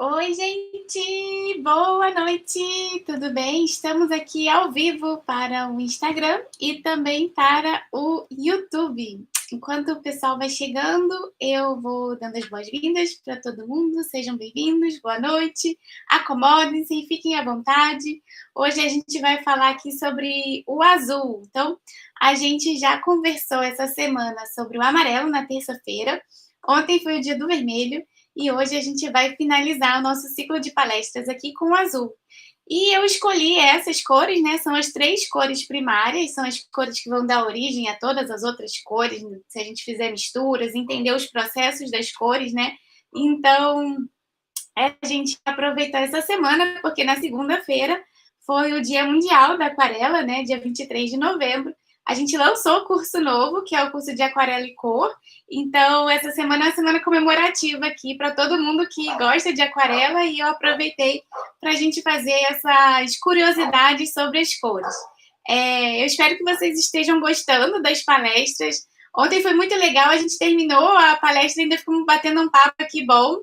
Oi, gente! Boa noite! Tudo bem? Estamos aqui ao vivo para o Instagram e também para o YouTube. Enquanto o pessoal vai chegando, eu vou dando as boas-vindas para todo mundo. Sejam bem-vindos, boa noite, acomodem-se, fiquem à vontade. Hoje a gente vai falar aqui sobre o azul. Então, a gente já conversou essa semana sobre o amarelo na terça-feira. Ontem foi o dia do vermelho. E hoje a gente vai finalizar o nosso ciclo de palestras aqui com o azul. E eu escolhi essas cores, né? São as 3 cores primárias, são as cores que vão dar origem a todas as outras cores, se a gente fizer misturas, entender os processos das cores, né? Então, a gente aproveitou essa semana, porque na segunda-feira foi o Dia Mundial da Aquarela, né? Dia 23 de novembro. A gente lançou o curso novo, que é o curso de aquarela e cor. Então, essa semana é uma semana comemorativa aqui para todo mundo que gosta de aquarela e eu aproveitei para a gente fazer essas curiosidades sobre as cores. Eu espero que vocês estejam gostando das palestras. Ontem foi muito legal, a gente terminou a palestra e ainda ficamos batendo um papo aqui bom.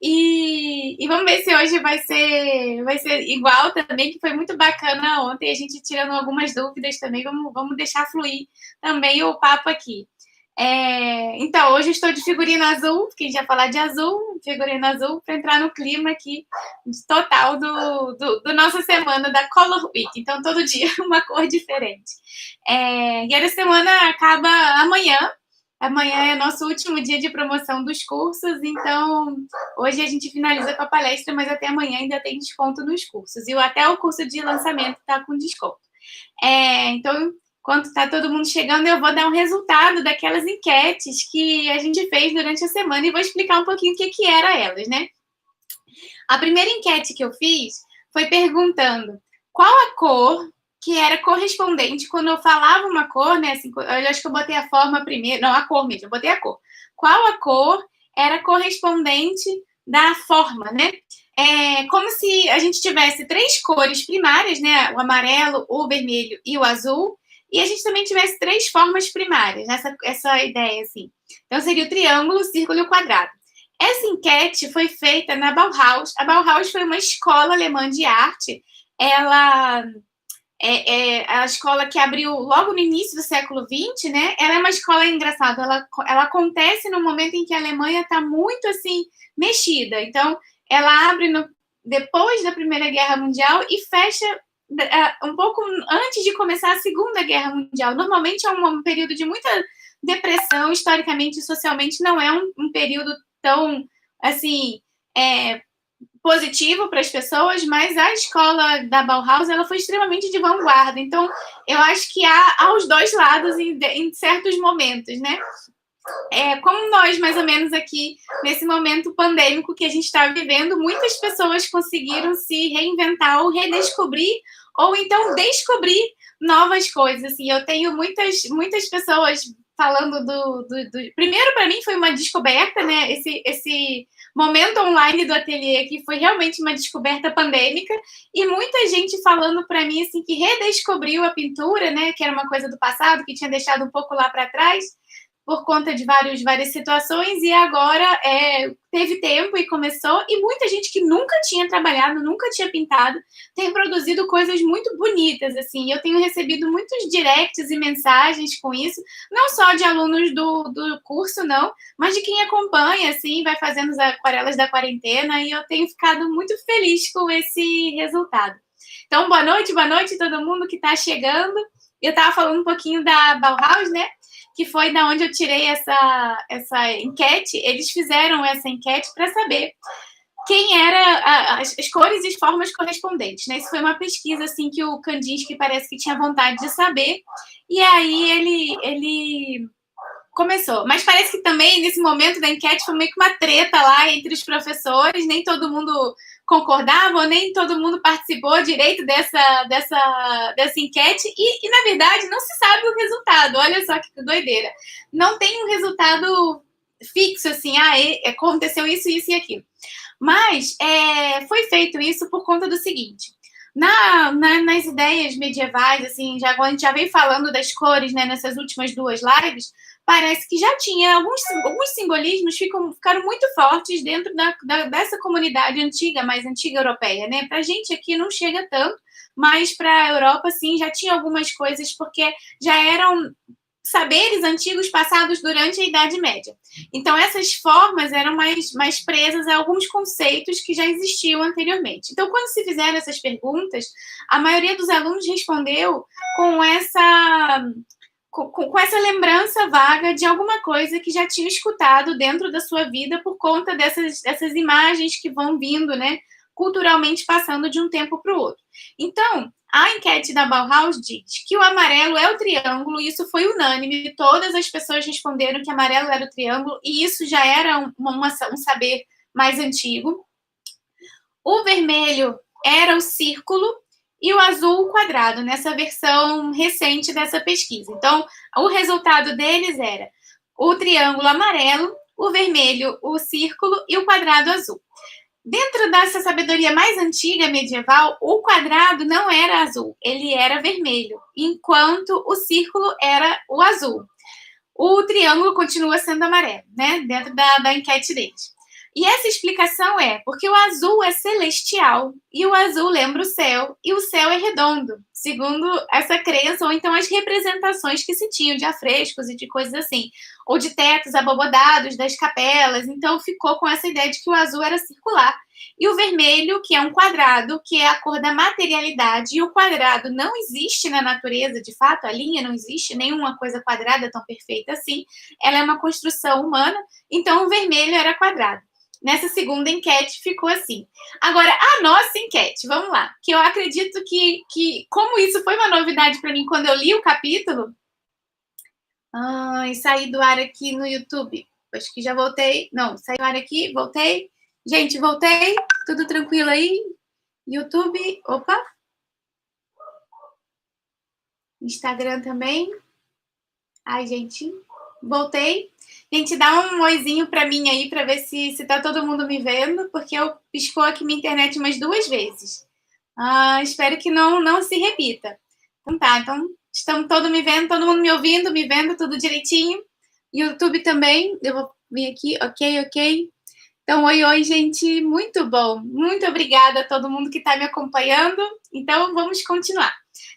E vamos ver se hoje vai ser igual também, que foi muito bacana ontem, a gente tirando algumas dúvidas também, vamos deixar fluir também o papo aqui. Então, hoje eu estou de figurino azul, porque a gente vai falar de azul, figurino azul, para entrar no clima aqui total do nossa semana da Color Week. Então, todo dia uma cor diferente. E a semana acaba amanhã. Amanhã é nosso último dia de promoção dos cursos, então hoje a gente finaliza com a palestra, mas até amanhã ainda tem desconto nos cursos. E até o curso de lançamento está com desconto. Então, enquanto está todo mundo chegando, eu vou dar um resultado daquelas enquetes que a gente fez durante a semana e vou explicar um pouquinho o que eram elas, né? A primeira enquete que eu fiz foi perguntando qual a cor que era correspondente quando eu falava uma cor, né? Assim, eu acho que eu botei a forma primeiro, não, a cor mesmo, eu botei a cor. Qual a cor era correspondente da forma, né? Como se a gente tivesse 3 cores primárias, né? O amarelo, o vermelho e o azul, e a gente também tivesse 3 formas primárias, essa ideia, assim. Então, seria o triângulo, o círculo e o quadrado. Essa enquete foi feita na Bauhaus. A Bauhaus foi uma escola alemã de arte. Ela é a escola que abriu logo no início do século XX, né? Ela é uma escola engraçada. Ela acontece no momento em que a Alemanha está muito assim mexida. Então, ela abre depois da Primeira Guerra Mundial e fecha um pouco antes de começar a Segunda Guerra Mundial. Normalmente é um período de muita depressão, historicamente e socialmente, não é um período tão assim positivo para as pessoas, mas a escola da Bauhaus ela foi extremamente de vanguarda. Então, eu acho que há aos dois lados em certos momentos, né? Como nós, mais ou menos aqui, nesse momento pandêmico que a gente está vivendo, muitas pessoas conseguiram se reinventar ou redescobrir, ou então descobrir novas coisas. Assim, eu tenho muitas pessoas falando Primeiro, para mim, foi uma descoberta, né? Esse momento online do ateliê que foi realmente uma descoberta pandêmica, e muita gente falando para mim assim que redescobriu a pintura, né? Que era uma coisa do passado, que tinha deixado um pouco lá para trás por conta de várias situações, e agora teve tempo e começou, e muita gente que nunca tinha trabalhado, nunca tinha pintado, tem produzido coisas muito bonitas, assim, eu tenho recebido muitos directs e mensagens com isso, não só de alunos do curso, não, mas de quem acompanha, assim, vai fazendo as aquarelas da quarentena, e eu tenho ficado muito feliz com esse resultado. Então, boa noite todo mundo que está chegando. Eu estava falando um pouquinho da Bauhaus, né? Que foi da onde eu tirei essa enquete. Eles fizeram essa enquete para saber quem era as cores e as formas correspondentes, né? Isso foi uma pesquisa assim que o Kandinsky parece que tinha vontade de saber, e aí ele começou. Mas parece que também, nesse momento da enquete, foi meio que uma treta lá entre os professores, nem todo mundo concordava, nem todo mundo participou direito dessa enquete, e, na verdade, não se sabe o resultado. Olha só que doideira. Não tem um resultado fixo, assim, aconteceu isso, isso e aquilo. Mas foi feito isso por conta do seguinte: nas ideias medievais, assim, já, a gente já veio falando das cores, né, nessas últimas 2 lives, parece que já tinha alguns simbolismos ficaram muito fortes dentro dessa comunidade antiga, mais antiga europeia, né? Para a gente aqui não chega tanto, mas para a Europa, sim, já tinha algumas coisas, porque já eram saberes antigos passados durante a Idade Média. Então, essas formas eram mais presas a alguns conceitos que já existiam anteriormente. Então, quando se fizeram essas perguntas, a maioria dos alunos respondeu com essa lembrança vaga de alguma coisa que já tinha escutado dentro da sua vida por conta dessas imagens que vão vindo, né, culturalmente passando de um tempo para o outro. Então, a enquete da Bauhaus diz que o amarelo é o triângulo, e isso foi unânime, todas as pessoas responderam que amarelo era o triângulo, e isso já era um saber mais antigo. O vermelho era o círculo e o azul o quadrado, nessa versão recente dessa pesquisa. Então, o resultado deles era o triângulo amarelo, o vermelho o círculo e o quadrado azul. Dentro dessa sabedoria mais antiga, medieval, o quadrado não era azul, ele era vermelho, enquanto o círculo era o azul. O triângulo continua sendo amarelo, né? Dentro da enquete deles. E essa explicação é porque o azul é celestial e o azul lembra o céu e o céu é redondo, segundo essa crença, ou então as representações que se tinham de afrescos e de coisas assim, ou de tetos abobodados das capelas. Então ficou com essa ideia de que o azul era circular. E o vermelho, que é um quadrado, que é a cor da materialidade, e o quadrado não existe na natureza, de fato, a linha não existe, nenhuma coisa quadrada tão perfeita assim, ela é uma construção humana, então o vermelho era quadrado. Nessa segunda enquete ficou assim. Agora, a nossa enquete, vamos lá, que eu acredito que como isso foi uma novidade para mim quando eu li o capítulo, e saí do ar aqui no YouTube, acho que já voltei, não, saí do ar aqui, voltei, gente, voltei, tudo tranquilo aí, YouTube, opa, Instagram também, ai, gente, voltei. Gente, dá um oizinho para mim aí, para ver se tá todo mundo me vendo, porque eu piscou aqui minha internet umas 2 vezes. Espero que não se repita. Então tá, então estamos todos me vendo, todo mundo me ouvindo, me vendo, tudo direitinho. YouTube também, eu vou vir aqui, ok. Então, oi, gente, muito bom. Muito obrigada a todo mundo que está me acompanhando. Então, vamos continuar.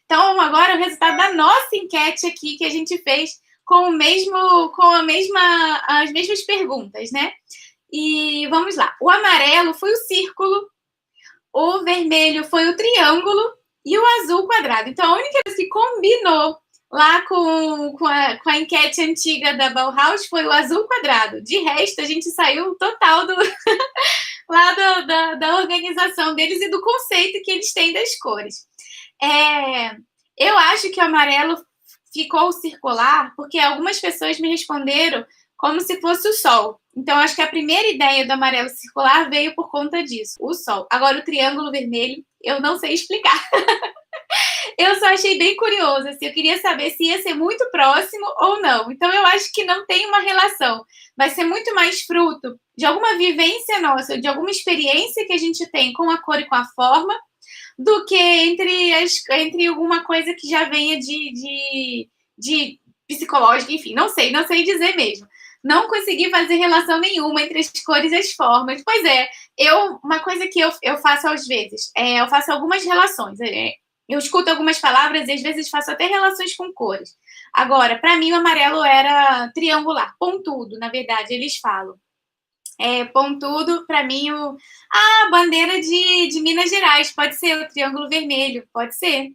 Então, agora o resultado da nossa enquete aqui que a gente fez com as mesmas perguntas, né? E vamos lá. O amarelo foi o círculo, o vermelho foi o triângulo e o azul o quadrado. Então, a única coisa que combinou lá com a enquete antiga da Bauhaus foi o azul quadrado. De resto, a gente saiu total lá da organização deles e do conceito que eles têm das cores. Eu acho que o amarelo ficou circular porque algumas pessoas me responderam como se fosse o sol. Então, acho que a primeira ideia do amarelo circular veio por conta disso, o sol. Agora, o triângulo vermelho, eu não sei explicar. Eu só achei bem curioso, assim, eu queria saber se ia ser muito próximo ou não. Então, eu acho que não tem uma relação. Vai ser muito mais fruto de alguma vivência nossa, de alguma experiência que a gente tem com a cor e com a forma, do que entre alguma coisa que já venha de psicológica, enfim, não sei dizer mesmo. Não consegui fazer relação nenhuma entre as cores e as formas. Pois é, uma coisa que eu faço às vezes, eu faço algumas relações. Eu escuto algumas palavras e às vezes faço até relações com cores. Agora, para mim, o amarelo era triangular, pontudo, na verdade, eles falam. Pontudo, para mim, a bandeira de Minas Gerais, pode ser o triângulo vermelho, pode ser.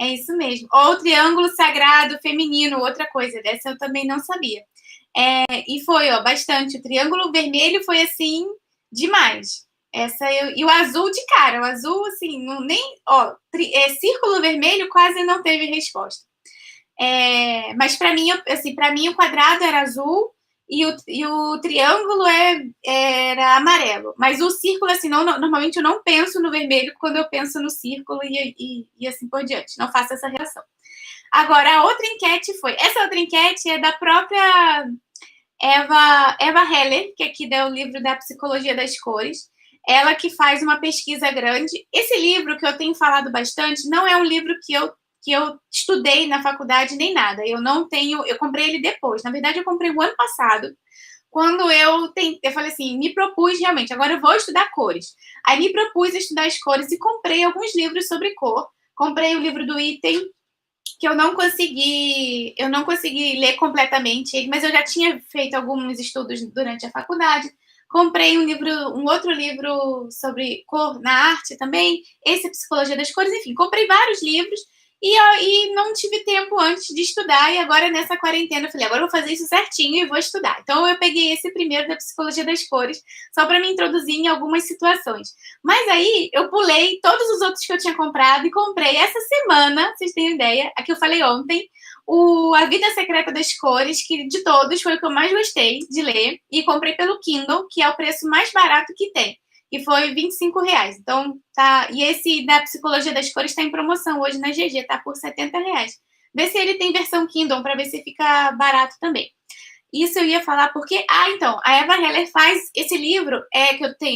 É isso mesmo. Ou o triângulo sagrado feminino, outra coisa, dessa eu também não sabia. E foi, bastante. O triângulo vermelho foi, assim, demais. E o azul de cara, o azul, assim, círculo vermelho quase não teve resposta. Mas para mim, assim, o quadrado era azul e o triângulo era amarelo. Mas o círculo, assim, normalmente eu não penso no vermelho quando eu penso no círculo e assim por diante. Não faço essa relação. Agora, a outra enquete essa outra enquete é da própria Eva Heller, que aqui dá o livro da Psicologia das Cores. ela que faz uma pesquisa grande. Esse livro que eu tenho falado bastante não é um livro que eu estudei na faculdade nem nada. Eu não tenho, eu comprei ele depois. Na verdade, eu comprei o ano passado, quando eu falei assim, me propus realmente, agora eu vou estudar cores. Aí me propus a estudar as cores e comprei alguns livros sobre cor. Comprei o livro do Item, que eu não consegui ler completamente, mas eu já tinha feito alguns estudos durante a faculdade. Comprei um outro livro sobre cor na arte também, esse é Psicologia das Cores, enfim, comprei vários livros e não tive tempo antes de estudar, e agora nessa quarentena eu falei, agora eu vou fazer isso certinho e vou estudar. Então eu peguei esse primeiro da Psicologia das Cores, só para me introduzir em algumas situações. Mas aí eu pulei todos os outros que eu tinha comprado e comprei essa semana, vocês têm ideia, a que eu falei ontem, A Vida Secreta das Cores, que de todos foi o que eu mais gostei de ler, e comprei pelo Kindle, que é o preço mais barato que tem, e foi R$ 25. Então, tá. E esse da Psicologia das Cores está em promoção hoje na GG, tá por R$ 70. Vê se ele tem versão Kindle, para ver se fica barato também. Isso eu ia falar porque. Então, a Eva Heller faz esse livro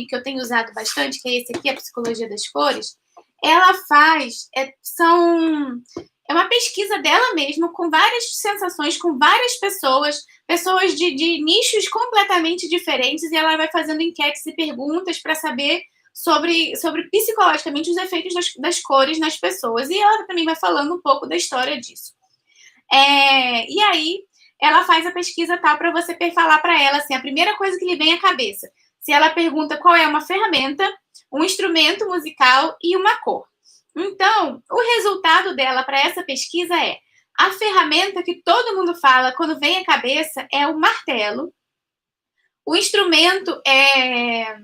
que eu tenho usado bastante, que é esse aqui, A Psicologia das Cores. Ela faz. É uma pesquisa dela mesma, com várias sensações, com várias pessoas de nichos completamente diferentes, e ela vai fazendo enquetes e perguntas para saber sobre psicologicamente os efeitos das cores nas pessoas. E ela também vai falando um pouco da história disso. E aí, ela faz a pesquisa tal para você falar para ela assim, a primeira coisa que lhe vem à cabeça. Se ela pergunta qual é uma ferramenta, um instrumento musical e uma cor. Então, o resultado dela para essa pesquisa é a ferramenta que todo mundo fala quando vem à cabeça é o martelo, o instrumento é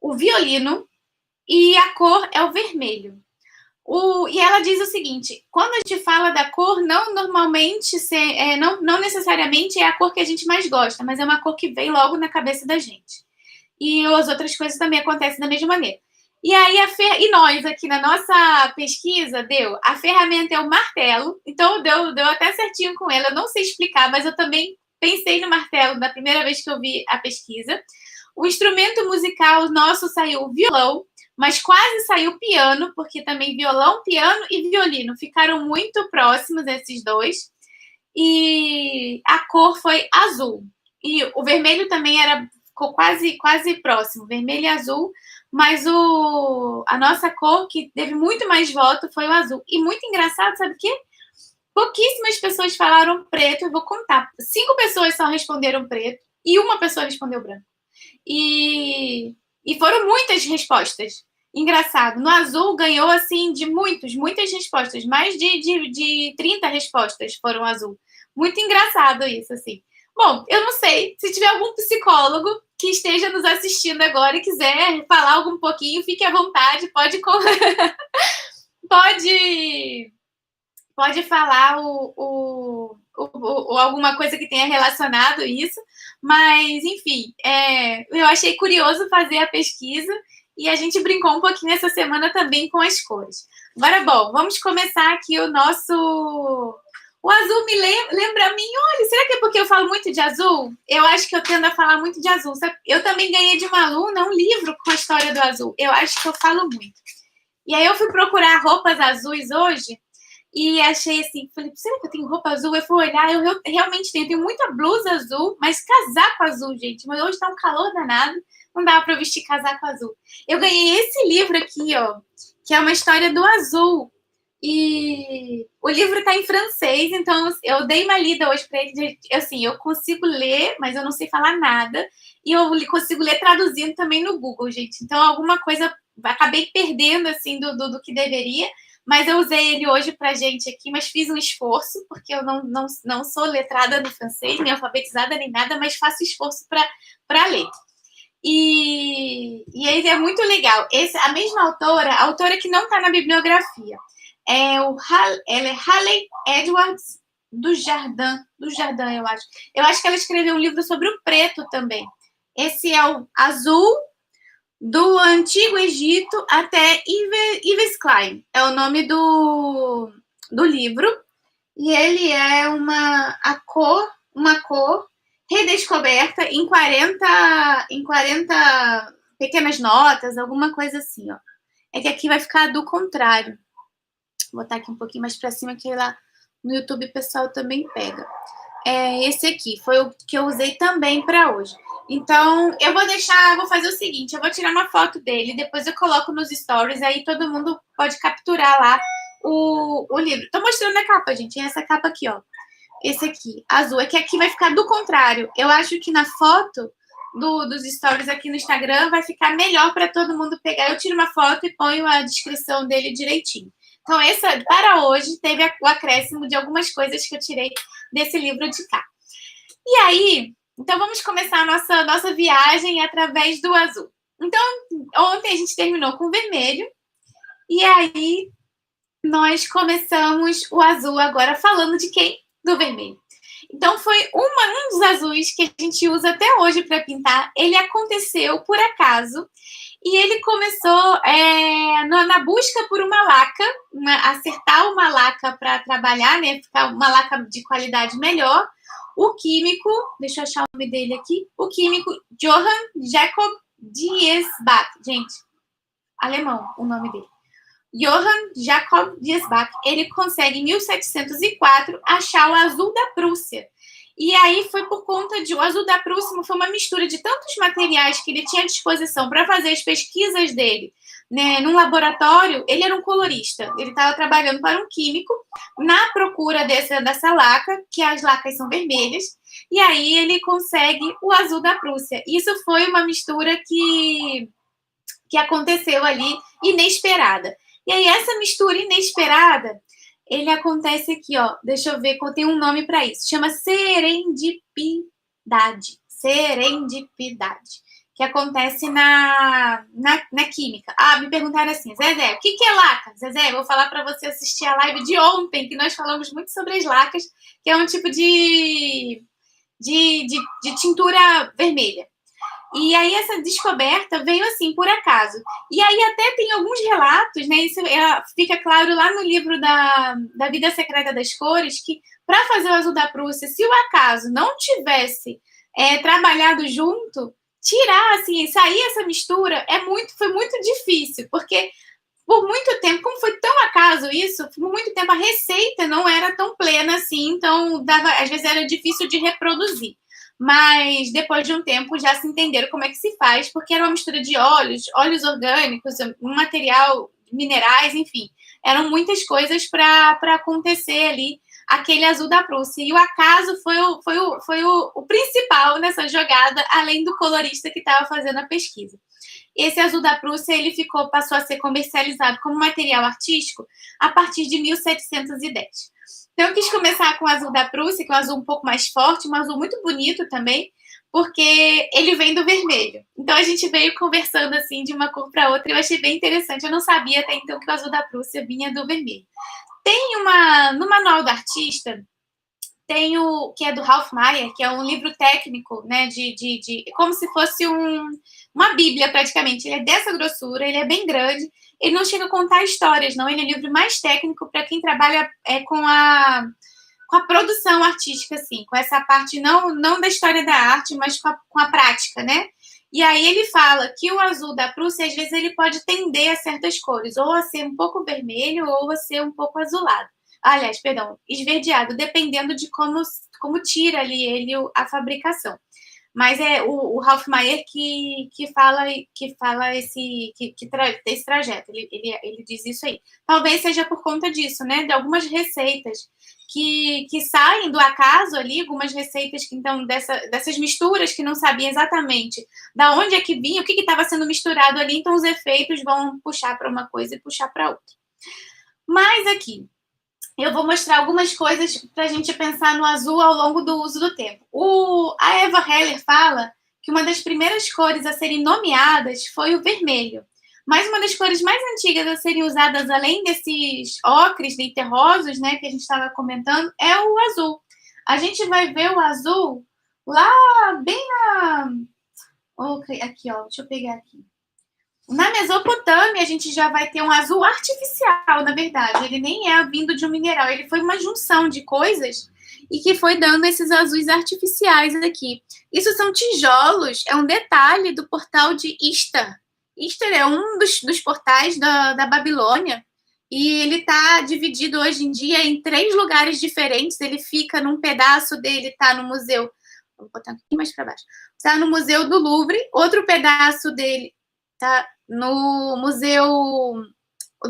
o violino e a cor é o vermelho. E ela diz o seguinte, quando a gente fala da cor, não necessariamente é a cor que a gente mais gosta, mas é uma cor que vem logo na cabeça da gente. E as outras coisas também acontecem da mesma maneira. E aí, e nós aqui na nossa pesquisa, a ferramenta é o martelo, então deu até certinho com ela, eu não sei explicar, mas eu também pensei no martelo da primeira vez que eu vi a pesquisa. O instrumento musical nosso saiu o violão, mas quase saiu piano, porque também violão, piano e violino ficaram muito próximos, esses dois. E a cor foi azul. E o vermelho também ficou quase próximo, vermelho e azul, mas a nossa cor, que teve muito mais voto, foi o azul. E muito engraçado, sabe o quê? Pouquíssimas pessoas falaram preto, eu vou contar. 5 pessoas só responderam preto e uma pessoa respondeu branco. E foram muitas respostas. Engraçado. No azul ganhou, assim, de muitas respostas. Mais de 30 respostas foram azul. Muito engraçado isso, assim. Bom, eu não sei. Se tiver algum psicólogo que esteja nos assistindo agora e quiser falar algum pouquinho, fique à vontade. Pode falar alguma coisa que tenha relacionado isso, mas, enfim, eu achei curioso fazer a pesquisa e a gente brincou um pouquinho essa semana também com as cores. Agora, bom, vamos começar aqui o nosso... O azul me lembra a mim, olha, será que é porque eu falo muito de azul? Eu acho que eu tendo a falar muito de azul. Eu também ganhei de uma aluna um livro com a história do azul. Eu acho que eu falo muito. E aí eu fui procurar roupas azuis hoje, e achei assim, falei, será que eu tenho roupa azul? Eu fui olhar, eu realmente tenho muita blusa azul, mas casaco azul, gente. Mas hoje tá um calor danado, não dava para vestir casaco azul. Eu ganhei esse livro aqui, ó, que é uma história do azul. E o livro tá em francês, então eu dei uma lida hoje para ele. Assim, eu consigo ler, mas eu não sei falar nada. E eu consigo ler traduzindo também no Google, gente. Então, alguma coisa acabei perdendo, assim, do que deveria. Mas eu usei ele hoje pra gente aqui, mas fiz um esforço, porque eu não sou letrada no francês, nem alfabetizada, nem nada, mas faço esforço para ler. E ele é muito legal. A mesma autora, a autora que não está na bibliografia, ela é Haley Edwards do Jardim, eu acho. Eu acho que ela escreveu um livro sobre o preto também. Esse é o azul, do Antigo Egito até Yves Klein. É o nome do livro. E ele é uma cor redescoberta em 40 pequenas notas, alguma coisa assim, ó. É que aqui vai ficar do contrário. Vou botar aqui um pouquinho mais para cima, que lá no YouTube o pessoal também pega. Esse aqui foi o que eu usei também para hoje. Então, vou fazer o seguinte, eu vou tirar uma foto dele, depois eu coloco nos stories, aí todo mundo pode capturar lá o livro. Tô mostrando a capa, gente, essa capa aqui, ó. Esse aqui, azul, é que aqui vai ficar do contrário. Eu acho que na foto dos stories aqui no Instagram vai ficar melhor para todo mundo pegar. Eu tiro uma foto e ponho a descrição dele direitinho. Então, para hoje, teve o acréscimo de algumas coisas que eu tirei desse livro de cá. E aí, então vamos começar a nossa viagem através do azul. Então, ontem a gente terminou com o vermelho, e aí nós começamos o azul agora falando de quem? Do vermelho. Então, foi um dos azuis que a gente usa até hoje para pintar. Ele aconteceu por acaso, e ele começou na busca por uma laca, acertar uma laca para trabalhar, né? Ficar uma laca de qualidade melhor. O químico, deixa eu achar o nome dele aqui, o químico Johann Jacob Diesbach. Gente, alemão o nome dele. Johann Jacob Diesbach, ele consegue em 1704 achar o azul da Prússia. E aí foi por conta de... O azul da Prússia foi uma mistura de tantos materiais que ele tinha à disposição para fazer as pesquisas dele, né, num laboratório. Ele era um colorista, ele estava trabalhando para um químico na procura dessa laca, que as lacas são vermelhas, e aí ele consegue o azul da Prússia. Isso foi uma mistura que aconteceu ali, inesperada. E aí essa mistura inesperada, ele acontece aqui, ó. Deixa eu ver, tem um nome para isso. Chama serendipidade. Serendipidade. Que acontece na química. Ah, me perguntaram assim, Zezé, o que é laca? Zezé, eu vou falar para você assistir a live de ontem, que nós falamos muito sobre as lacas, que é um tipo de tintura vermelha. E aí essa descoberta veio assim, por acaso. E aí até tem alguns relatos, né? Isso fica claro lá no livro da Vida Secreta das Cores, que para fazer o azul da Prússia, se o acaso não tivesse trabalhado junto, tirar, assim, sair essa mistura foi muito difícil, porque por muito tempo, como foi tão acaso isso, por muito tempo a receita não era tão plena assim, então às vezes era difícil de reproduzir. Mas depois de um tempo já se entenderam como é que se faz, porque era uma mistura de óleos orgânicos, um material, minerais, enfim. Eram muitas coisas para acontecer ali, aquele azul da Prússia. E o acaso foi o principal nessa jogada, além do colorista que estava fazendo a pesquisa. Esse azul da Prússia ele passou a ser comercializado como material artístico a partir de 1710. Então, eu quis começar com o azul da Prússia, que é um azul um pouco mais forte, um azul muito bonito também, porque ele vem do vermelho. Então, a gente veio conversando assim de uma cor para outra e eu achei bem interessante. Eu não sabia até então que o azul da Prússia vinha do vermelho. Tem no Manual do Artista, tem o que é do Ralph Mayer, que é um livro técnico, né, como se fosse uma bíblia praticamente. Ele é dessa grossura, ele é bem grande. Ele não chega a contar histórias, não. Ele é um livro mais técnico para quem trabalha com a produção artística, assim, com essa parte não da história da arte, mas com a prática, né? E aí ele fala que o azul da Prússia, às vezes, ele pode tender a certas cores, ou a ser um pouco vermelho, ou a ser um pouco azulado. Aliás, perdão, esverdeado, dependendo de como tira ali a fabricação. Mas é o Ralph Mayer que fala esse trajeto. Ele diz isso aí. Talvez seja por conta disso, né? De algumas receitas que saem do acaso ali, algumas receitas que então dessas misturas que não sabiam exatamente da onde é que vinha, o que estava sendo misturado ali, então os efeitos vão puxar para uma coisa e puxar para outra. Mas aqui eu vou mostrar algumas coisas para a gente pensar no azul ao longo do uso do tempo. A Eva Heller fala que uma das primeiras cores a serem nomeadas foi o vermelho. Mas uma das cores mais antigas a serem usadas, além desses ocres e terrosos, né, que a gente estava comentando, é o azul. A gente vai ver o azul lá bem na... Aqui, ó, deixa eu pegar aqui. Na Mesopotâmia, a gente já vai ter um azul artificial, na verdade. Ele nem é vindo de um mineral. Ele foi uma junção de coisas e que foi dando esses azuis artificiais aqui. Isso são tijolos, é um detalhe do portal de Istar. Istar é um dos portais da Babilônia, e ele está dividido hoje em dia em 3 lugares diferentes. Ele fica num pedaço dele, está no museu. Vou botar um pouquinho mais para baixo. Está no Museu do Louvre, outro pedaço dele está no Museu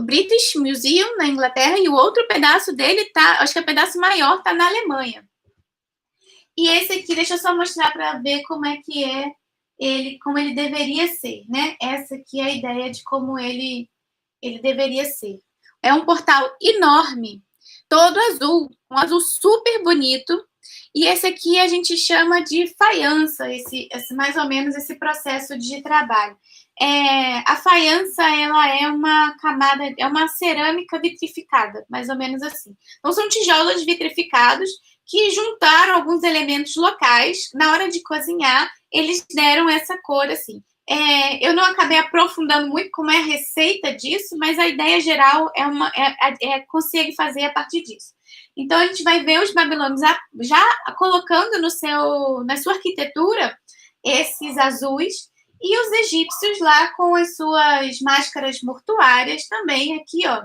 British Museum, na Inglaterra, e o outro pedaço dele tá, acho que é o pedaço maior, está na Alemanha. E esse aqui, deixa eu só mostrar para ver como é que é ele, como ele deveria ser, né? Essa aqui é a ideia de como ele deveria ser. É um portal enorme, todo azul, um azul super bonito. E esse aqui a gente chama de faiança, esse mais ou menos esse processo de trabalho. A faiança, ela é uma camada, é uma cerâmica vitrificada, mais ou menos assim. Então, são tijolos vitrificados que juntaram alguns elementos locais. Na hora de cozinhar, eles deram essa cor assim. Eu não acabei aprofundando muito como é a receita disso, mas a ideia geral consegue fazer a partir disso. Então, a gente vai ver os babilônios já colocando na sua arquitetura esses azuis, e os egípcios lá com as suas máscaras mortuárias também aqui, ó.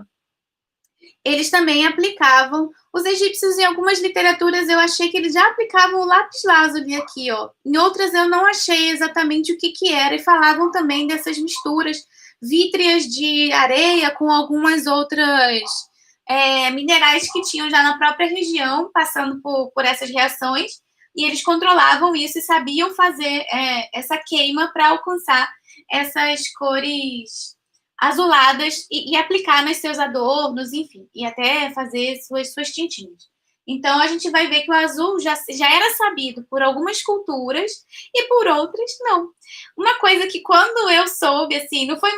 Eles também aplicavam. Os egípcios, em algumas literaturas, eu achei que eles já aplicavam o lápis lazuli aqui, ó. Em outras, eu não achei exatamente o que era, e falavam também dessas misturas vítreas de areia com algumas outras minerais que tinham já na própria região, passando por essas reações, e eles controlavam isso e sabiam fazer essa queima para alcançar essas cores azuladas e aplicar nos seus adornos, enfim, e até fazer suas tintinhas. Então, a gente vai ver que o azul já era sabido por algumas culturas e por outras, não. Uma coisa que quando eu soube, assim, não foi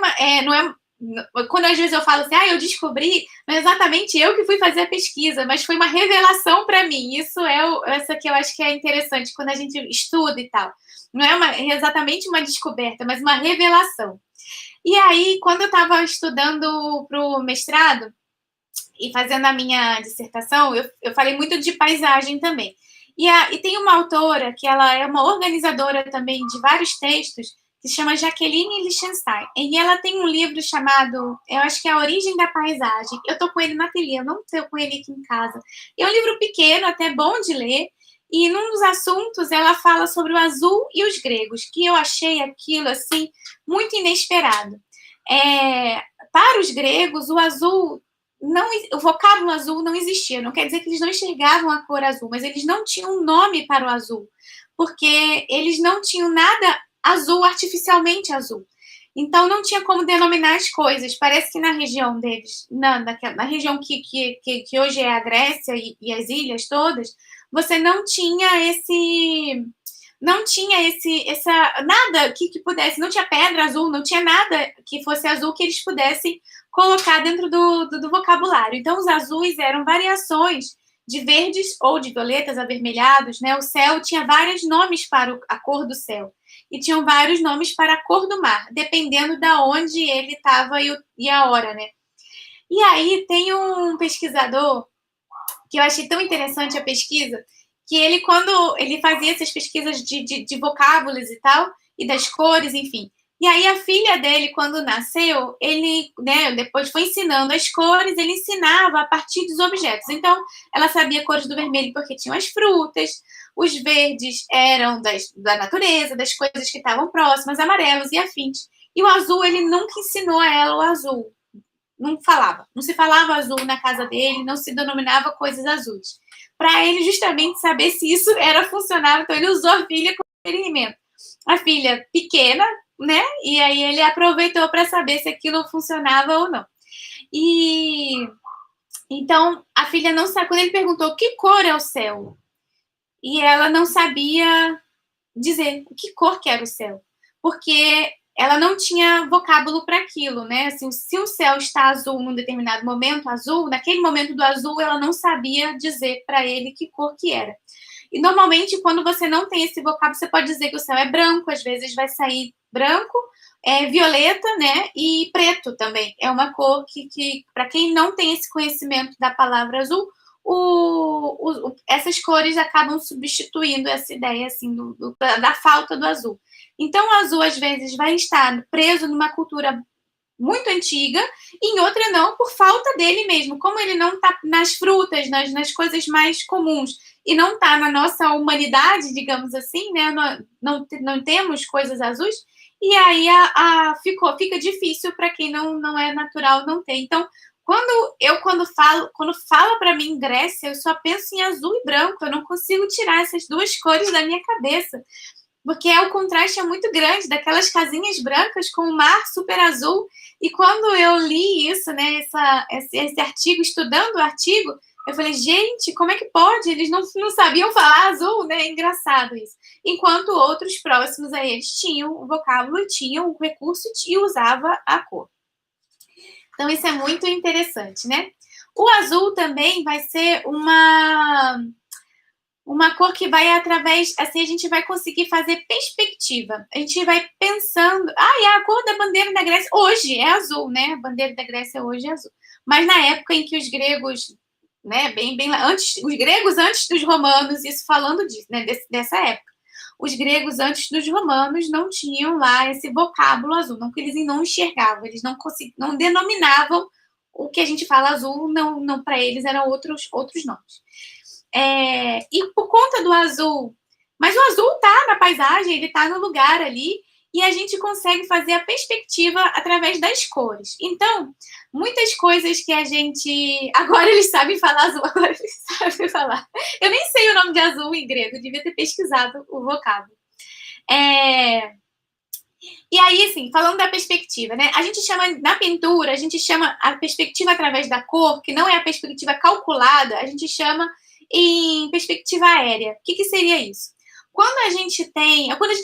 quando às vezes eu falo assim, eu descobri, não é exatamente eu que fui fazer a pesquisa, mas foi uma revelação para mim. Isso essa que eu acho que é interessante quando a gente estuda e tal. Não é exatamente uma descoberta, mas uma revelação. E aí, quando eu estava estudando para o mestrado e fazendo a minha dissertação, eu falei muito de paisagem também. E tem uma autora que ela é uma organizadora também de vários textos, que se chama Jacqueline Lichtenstein. E ela tem um livro chamado, eu acho que é A Origem da Paisagem. Eu estou com ele na ateliê, eu não estou com ele aqui em casa. É um livro pequeno, até bom de ler. E num dos assuntos, ela fala sobre o azul e os gregos, que eu achei aquilo, assim, muito inesperado. Para os gregos, o azul, o vocábulo azul não existia. Não quer dizer que eles não enxergavam a cor azul, mas eles não tinham um nome para o azul, porque eles não tinham nada azul, artificialmente azul. Então, não tinha como denominar as coisas. Parece que na região deles, na região que hoje é a Grécia e as ilhas todas, você não tinha nada que pudesse, não tinha pedra azul, não tinha nada que fosse azul que eles pudessem colocar dentro do vocabulário. Então, os azuis eram variações de verdes ou de violetas, avermelhados, né? O céu tinha vários nomes para a cor do céu e tinham vários nomes para a cor do mar, dependendo da onde ele estava e a hora, né? E aí tem um pesquisador que eu achei tão interessante a pesquisa, que ele, quando ele fazia essas pesquisas de vocábulos e tal, e das cores, enfim. E aí a filha dele, quando nasceu, ele, né, depois foi ensinando as cores, ele ensinava a partir dos objetos. Então, ela sabia cores do vermelho porque tinham as frutas, os verdes eram da natureza, das coisas que estavam próximas, amarelos e afins. E o azul, ele nunca ensinou a ela o azul. Não se falava azul na casa dele, não se denominava coisas azuis. Para ele justamente saber se isso era funcional, então ele usou a filha como experimento. A filha pequena, né? E aí ele aproveitou para saber se aquilo funcionava ou não. E então a filha não sabe, quando ele perguntou que cor é o céu, e ela não sabia dizer que cor que era o céu, porque ela não tinha vocábulo para aquilo, né? Assim, se o céu está azul num determinado momento, azul, naquele momento do azul, ela não sabia dizer para ele que cor que era. E normalmente, quando você não tem esse vocábulo, você pode dizer que o céu é branco, às vezes vai sair branco, violeta, né? E preto também. É uma cor que para quem não tem esse conhecimento da palavra azul, essas cores acabam substituindo essa ideia assim, da falta do azul. Então, o azul, às vezes, vai estar preso numa cultura muito antiga, e em outra não, por falta dele mesmo. Como ele não está nas frutas, nas coisas mais comuns, e não está na nossa humanidade, digamos assim, né? Não temos coisas azuis, e aí fica difícil para quem não é natural não ter. Então, quando fala para mim Grécia, eu só penso em azul e branco, eu não consigo tirar essas duas cores da minha cabeça, porque o contraste é muito grande, daquelas casinhas brancas com o mar super azul. E quando eu li isso, né, esse artigo, estudando o artigo, eu falei, gente, como é que pode? Eles não sabiam falar azul, né? É engraçado isso. Enquanto outros próximos a eles tinham o vocábulo, tinham o recurso e usava a cor. Então, isso é muito interessante, né? O azul também vai ser uma cor que vai através, assim, a gente vai conseguir fazer perspectiva. A gente vai pensando, é a cor da bandeira da Grécia hoje é azul, né? A bandeira da Grécia hoje é azul. Mas na época em que os gregos, né, bem antes, os gregos antes dos romanos, isso falando disso, né, dessa época. Os gregos antes dos romanos não tinham lá esse vocábulo azul, não que eles não enxergavam, eles não denominavam o que a gente fala azul, não para eles eram outros nomes. E por conta do azul, mas o azul está na paisagem, ele está no lugar ali, e a gente consegue fazer a perspectiva através das cores. Então, muitas coisas que a gente... Agora eles sabem falar azul, agora eles sabem falar. Eu nem sei o nome de azul em grego, eu devia ter pesquisado o vocábulo. E aí, assim, falando da perspectiva, né? A gente chama, na pintura, a gente chama a perspectiva através da cor, que não é a perspectiva calculada, a gente chama em perspectiva aérea. O que seria isso? Quando a gente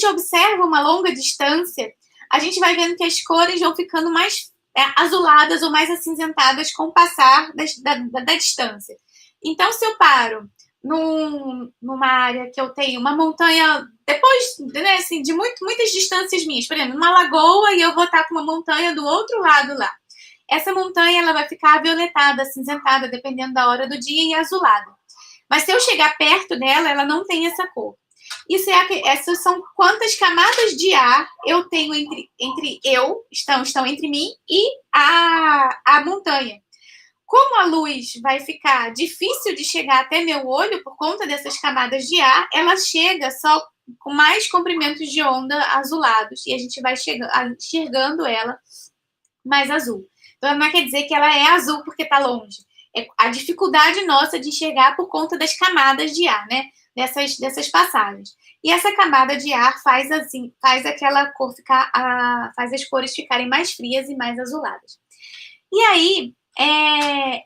observa uma longa distância, a gente vai vendo que as cores vão ficando mais azuladas ou mais acinzentadas com o passar da distância. Então, se eu paro numa área que eu tenho uma montanha, depois, né, assim, de muitas distâncias minhas, por exemplo, numa lagoa, e eu vou estar com uma montanha do outro lado lá. Essa montanha ela vai ficar avioletada, acinzentada, dependendo da hora do dia, e azulada. Mas se eu chegar perto dela, ela não tem essa cor. Essas são quantas camadas de ar eu tenho estão entre mim e a montanha. Como a luz vai ficar difícil de chegar até meu olho por conta dessas camadas de ar, ela chega só com mais comprimentos de onda azulados e a gente vai enxergando ela mais azul. Então, não quer dizer que ela é azul porque está longe. É a dificuldade nossa de enxergar por conta das camadas de ar, né? Dessas passagens. E essa camada de ar faz aquela cor faz as cores ficarem mais frias e mais azuladas. E aí,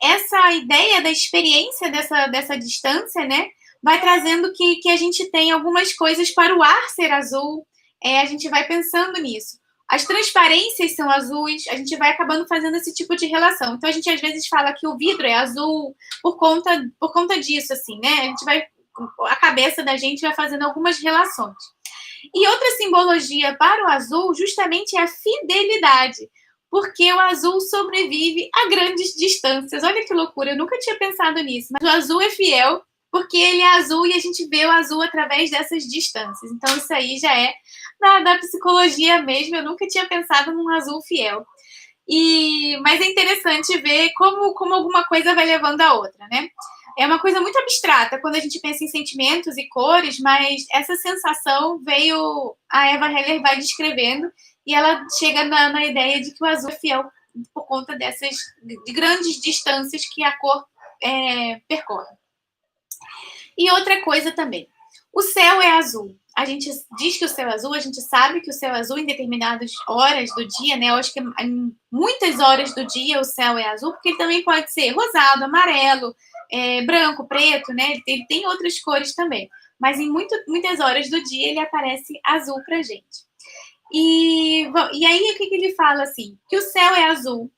essa ideia da experiência dessa distância, né? Vai trazendo que a gente tem algumas coisas para o ar ser azul. A gente vai pensando nisso. As transparências são azuis, a gente vai acabando fazendo esse tipo de relação. Então, a gente às vezes fala que o vidro é azul por conta disso, assim, né? A cabeça da gente vai fazendo algumas relações. E outra simbologia para o azul, justamente, é a fidelidade, porque o azul sobrevive a grandes distâncias. Olha que loucura, eu nunca tinha pensado nisso, mas o azul é fiel, porque ele é azul e a gente vê o azul através dessas distâncias. Então, isso aí já é da psicologia mesmo, eu nunca tinha pensado num azul fiel. Mas é interessante ver como alguma coisa vai levando a outra, né? É uma coisa muito abstrata quando a gente pensa em sentimentos e cores, mas essa sensação a Eva Heller vai descrevendo e ela chega na ideia de que o azul é fiel por conta de grandes distâncias que a cor percorre. E outra coisa também, o céu é azul. A gente diz que o céu é azul, a gente sabe que o céu é azul em determinadas horas do dia, né? Eu acho que em muitas horas do dia o céu é azul, porque ele também pode ser rosado, amarelo, branco, preto, né? Ele tem outras cores também. Mas em muitas horas do dia ele aparece azul pra gente. E aí o que ele fala assim? Que o céu é azul,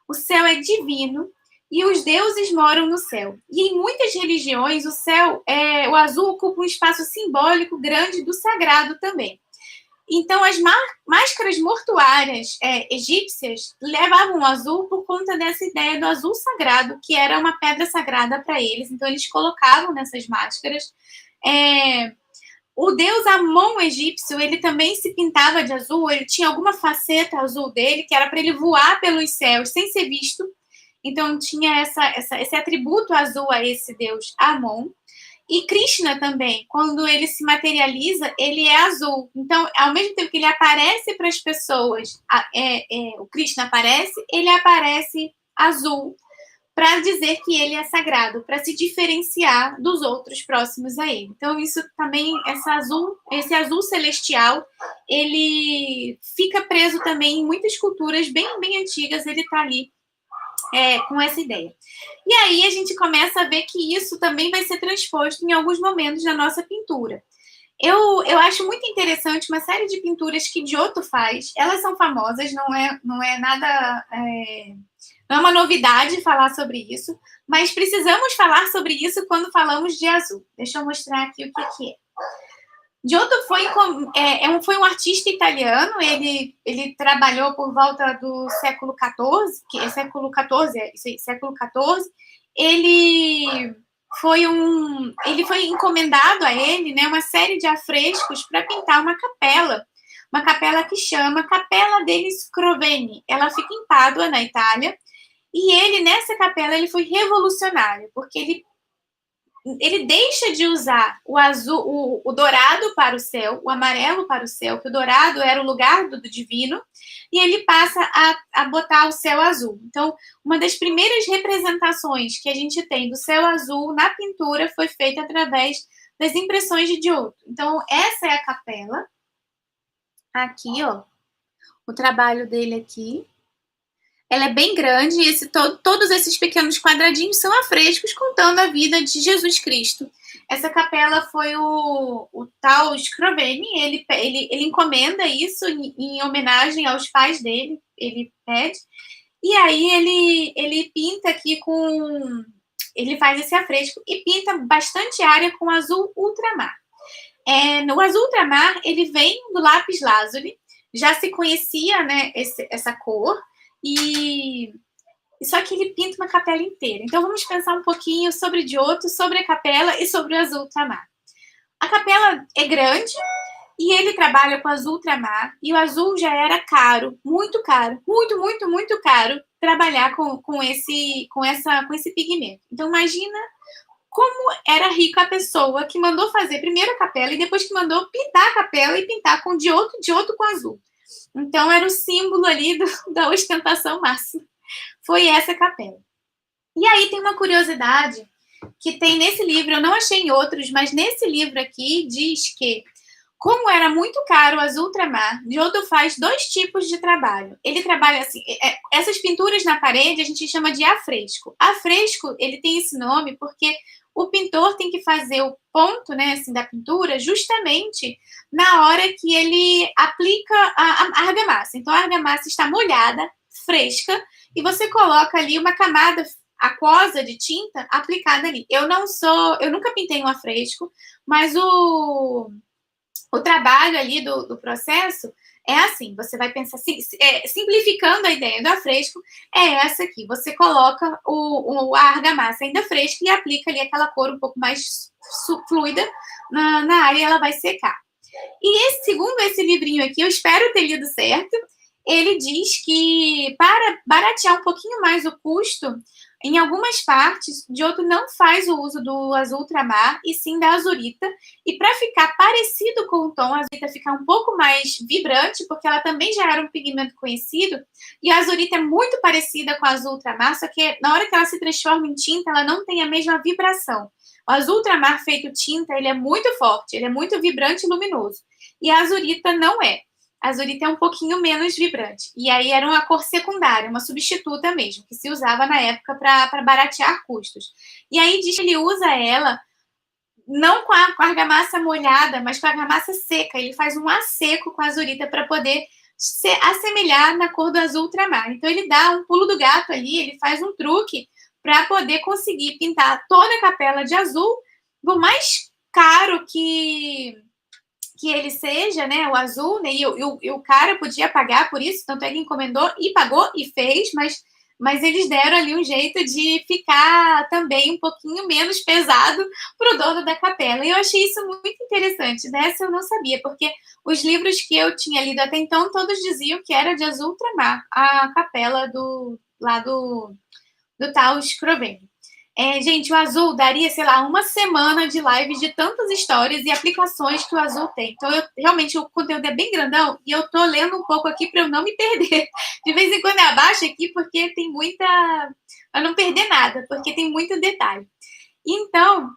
o céu é divino, e os deuses moram no céu. E em muitas religiões, o azul ocupa um espaço simbólico grande do sagrado também. Então, as máscaras mortuárias egípcias levavam o azul por conta dessa ideia do azul sagrado, que era uma pedra sagrada para eles. Então, eles colocavam nessas máscaras. O deus Amon egípcio, ele também se pintava de azul, ele tinha alguma faceta azul dele, que era para ele voar pelos céus sem ser visto. Então, tinha esse atributo azul a esse deus Amon. E Krishna também, quando ele se materializa, ele é azul. Então, ao mesmo tempo que ele aparece para as pessoas, o Krishna aparece, ele aparece azul, para dizer que ele é sagrado, para se diferenciar dos outros próximos a ele. Então, isso também, esse azul celestial, ele fica preso também em muitas culturas bem, bem antigas, ele está ali com essa ideia. E aí a gente começa a ver que isso também vai ser transposto em alguns momentos na nossa pintura. Eu acho muito interessante uma série de pinturas que Giotto faz. Elas são famosas, não é nada... não é uma novidade falar sobre isso, mas precisamos falar sobre isso quando falamos de azul. Deixa eu mostrar aqui o que é. Giotto foi um artista italiano, ele trabalhou por volta do século XIV, século XIV, ele foi encomendado a ele, né, uma série de afrescos para pintar uma capela que chama Capella degli Scrovegni. Ela fica em Pádua, na Itália, e ele, nessa capela, ele foi revolucionário, porque ele deixa de usar o azul, o dourado para o céu, o amarelo para o céu, que o dourado era o lugar do divino, e ele passa a botar o céu azul. Então, uma das primeiras representações que a gente tem do céu azul na pintura foi feita através das impressões de Giotto. Então, essa é a capela. Aqui, ó, o trabalho dele aqui. Ela é bem grande e todos esses pequenos quadradinhos são afrescos contando a vida de Jesus Cristo. Essa capela foi o tal Scrovegni, ele encomenda isso em homenagem aos pais dele, ele pede, e aí ele pinta aqui ele faz esse afresco e pinta bastante área com azul ultramar. No azul ultramar, ele vem do lápis lazuli, já se conhecia, né, essa cor, e só que ele pinta uma capela inteira. Então, vamos pensar um pouquinho sobre Giotto, sobre a capela e sobre o azul ultramar. A capela é grande e ele trabalha com azul ultramar, e o azul já era caro, muito, muito, muito caro trabalhar com esse pigmento. Então, imagina como era rica a pessoa que mandou fazer primeiro a capela e depois que mandou pintar a capela e pintar com Giotto com azul. Então, era o símbolo ali da ostentação máxima. Foi essa capela. E aí tem uma curiosidade que tem nesse livro, eu não achei em outros, mas nesse livro aqui diz que, como era muito caro o azul ultramar, Giotto faz 2 tipos de trabalho. Ele trabalha assim, essas pinturas na parede a gente chama de afresco. Afresco, ele tem esse nome porque o pintor tem que fazer o ponto, né, assim, da pintura justamente na hora que ele aplica a argamassa. Então, a argamassa está molhada, fresca, e você coloca ali uma camada aquosa de tinta aplicada ali. Eu nunca pintei um afresco, mas o trabalho ali do processo é assim, você vai pensar assim, simplificando a ideia do afresco, é essa aqui, você coloca a argamassa ainda fresca e aplica ali aquela cor um pouco mais fluida na área e ela vai secar. E segundo esse livrinho aqui, eu espero ter lido certo, ele diz que para baratear um pouquinho mais o custo, em algumas partes, Giotto não faz o uso do azul ultramar, e sim da azurita. E para ficar parecido com o tom, a azurita ficar um pouco mais vibrante, porque ela também já era um pigmento conhecido, e a azurita é muito parecida com a azul ultramar, só que na hora que ela se transforma em tinta, ela não tem a mesma vibração. O azul ultramar feito tinta, ele é muito forte, ele é muito vibrante e luminoso. E a azurita não é. A azurita é um pouquinho menos vibrante. E aí era uma cor secundária, uma substituta mesmo, que se usava na época para baratear custos. E aí diz que ele usa ela não com a argamassa molhada, mas com a argamassa seca. Ele faz um asseco com a azurita para poder se assemelhar na cor do azul ultramar. Então ele dá um pulo do gato ali, ele faz um truque para poder conseguir pintar toda a capela de azul, por mais caro que que ele seja, né, o azul, né, e o cara podia pagar por isso, tanto é que encomendou e pagou e fez, mas eles deram ali um jeito de ficar também um pouquinho menos pesado para o dono da capela. E eu achei isso muito interessante. Dessa eu não sabia, porque os livros que eu tinha lido até então, todos diziam que era de azul ultramar, a capela do tal Scrovegni. Gente, o Azul daria, sei lá, uma semana de lives de tantas histórias e aplicações que o Azul tem. Então, realmente, o conteúdo é bem grandão e eu tô lendo um pouco aqui para eu não me perder. De vez em quando eu abaixo aqui porque tem muita... para não perder nada, porque tem muito detalhe. Então,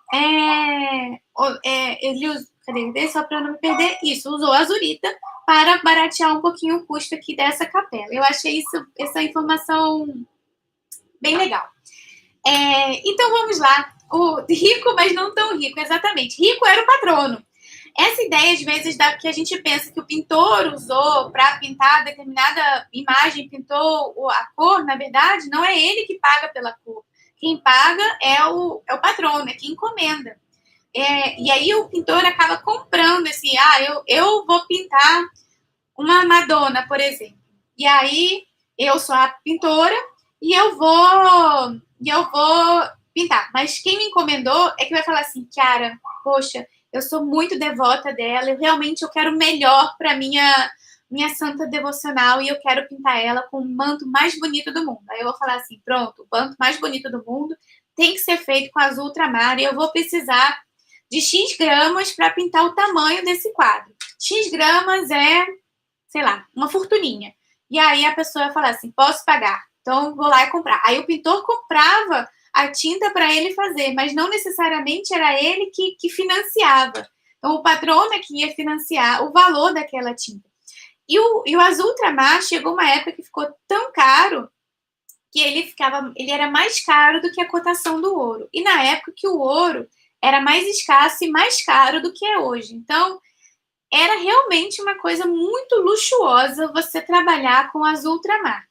ele cadê? Só para não me perder, isso, usou a azurita para baratear um pouquinho o custo aqui dessa capela. Eu achei essa informação bem legal. Então vamos lá. O rico, mas não tão rico, exatamente. Rico era o patrono. Essa ideia, às vezes, que a gente pensa que o pintor usou para pintar determinada imagem, pintou a cor, na verdade, não é ele que paga pela cor. Quem paga é o patrono, é quem encomenda. E aí o pintor acaba comprando assim, eu vou pintar uma Madonna, por exemplo. E aí eu sou a pintora e eu vou pintar. Mas quem me encomendou é que vai falar assim, Chiara, poxa, eu sou muito devota dela, eu quero o melhor para minha santa devocional e eu quero pintar ela com o manto mais bonito do mundo. Aí eu vou falar assim, pronto, o manto mais bonito do mundo tem que ser feito com azul ultramar e eu vou precisar de X gramas para pintar o tamanho desse quadro. X gramas é, sei lá, uma fortuninha. E aí a pessoa vai falar assim, posso pagar? Então vou lá e comprar. Aí o pintor comprava a tinta para ele fazer, mas não necessariamente era ele que financiava. Então o patrono é que ia financiar o valor daquela tinta. E o azul ultramar chegou uma época que ficou tão caro que ele era mais caro do que a cotação do ouro. E na época que o ouro era mais escasso e mais caro do que é hoje. Então, era realmente uma coisa muito luxuosa você trabalhar com azul ultramar.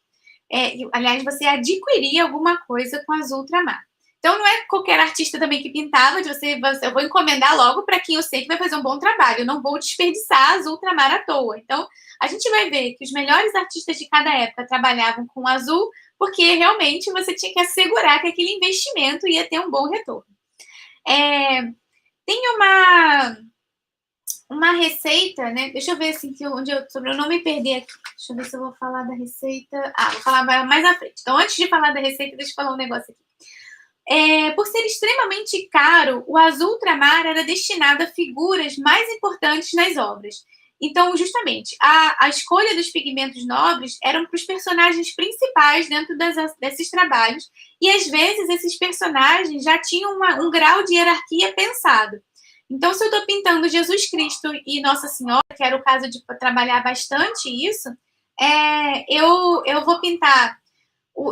Aliás, você adquirir alguma coisa com azul ultramar. Então, não é qualquer artista também que pintava, eu vou encomendar logo para quem eu sei que vai fazer um bom trabalho, eu não vou desperdiçar azul ultramar à toa. Então, a gente vai ver que os melhores artistas de cada época trabalhavam com azul, porque realmente você tinha que assegurar que aquele investimento ia ter um bom retorno. Tem uma receita, né? Deixa eu ver assim, sobre eu não me perder aqui. Deixa eu ver se eu vou falar da receita. Vou falar mais à frente. Então, antes de falar da receita, deixa eu falar um negócio aqui. Por ser extremamente caro, o azul ultramar era destinado a figuras mais importantes nas obras. Então, justamente, a escolha dos pigmentos nobres eram para os personagens principais dentro desses trabalhos, e às vezes esses personagens já tinham um grau de hierarquia pensado. Então, se eu estou pintando Jesus Cristo e Nossa Senhora, que era o caso de trabalhar bastante isso, eu vou pintar.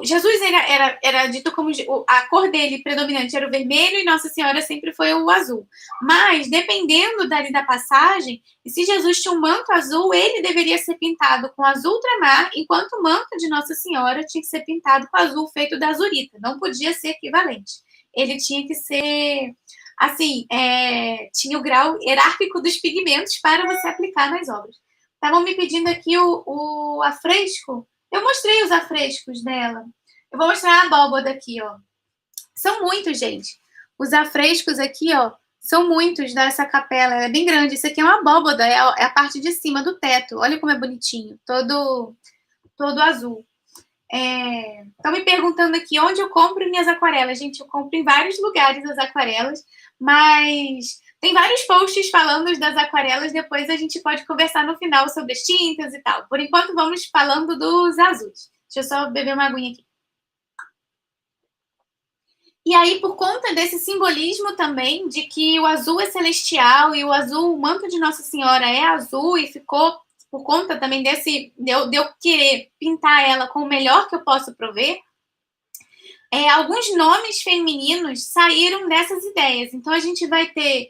Jesus era dito como a cor dele predominante era o vermelho e Nossa Senhora sempre foi o azul. Mas, dependendo da passagem, se Jesus tinha um manto azul, ele deveria ser pintado com azul ultramar, enquanto o manto de Nossa Senhora tinha que ser pintado com azul feito da azurita. Não podia ser equivalente. Ele tinha que ser, assim, tinha o grau hierárquico dos pigmentos para você aplicar nas obras. Estavam me pedindo aqui o afresco. Eu mostrei os afrescos dela. Eu vou mostrar a abóbora aqui, ó. São muitos, gente. Os afrescos aqui, ó, são muitos dessa capela. Ela é bem grande. Isso aqui é uma abóbora, é a parte de cima do teto. Olha como é bonitinho. Todo azul. Estão me perguntando aqui onde eu compro minhas aquarelas. Gente, eu compro em vários lugares as aquarelas, mas tem vários posts falando das aquarelas, depois a gente pode conversar no final sobre as tintas e tal. Por enquanto, vamos falando dos azuis. Deixa eu só beber uma aguinha aqui. E aí, por conta desse simbolismo também, de que o azul é celestial e o azul, o manto de Nossa Senhora é azul, e ficou por conta também de eu querer pintar ela com o melhor que eu posso prover, alguns nomes femininos saíram dessas ideias. Então, a gente vai ter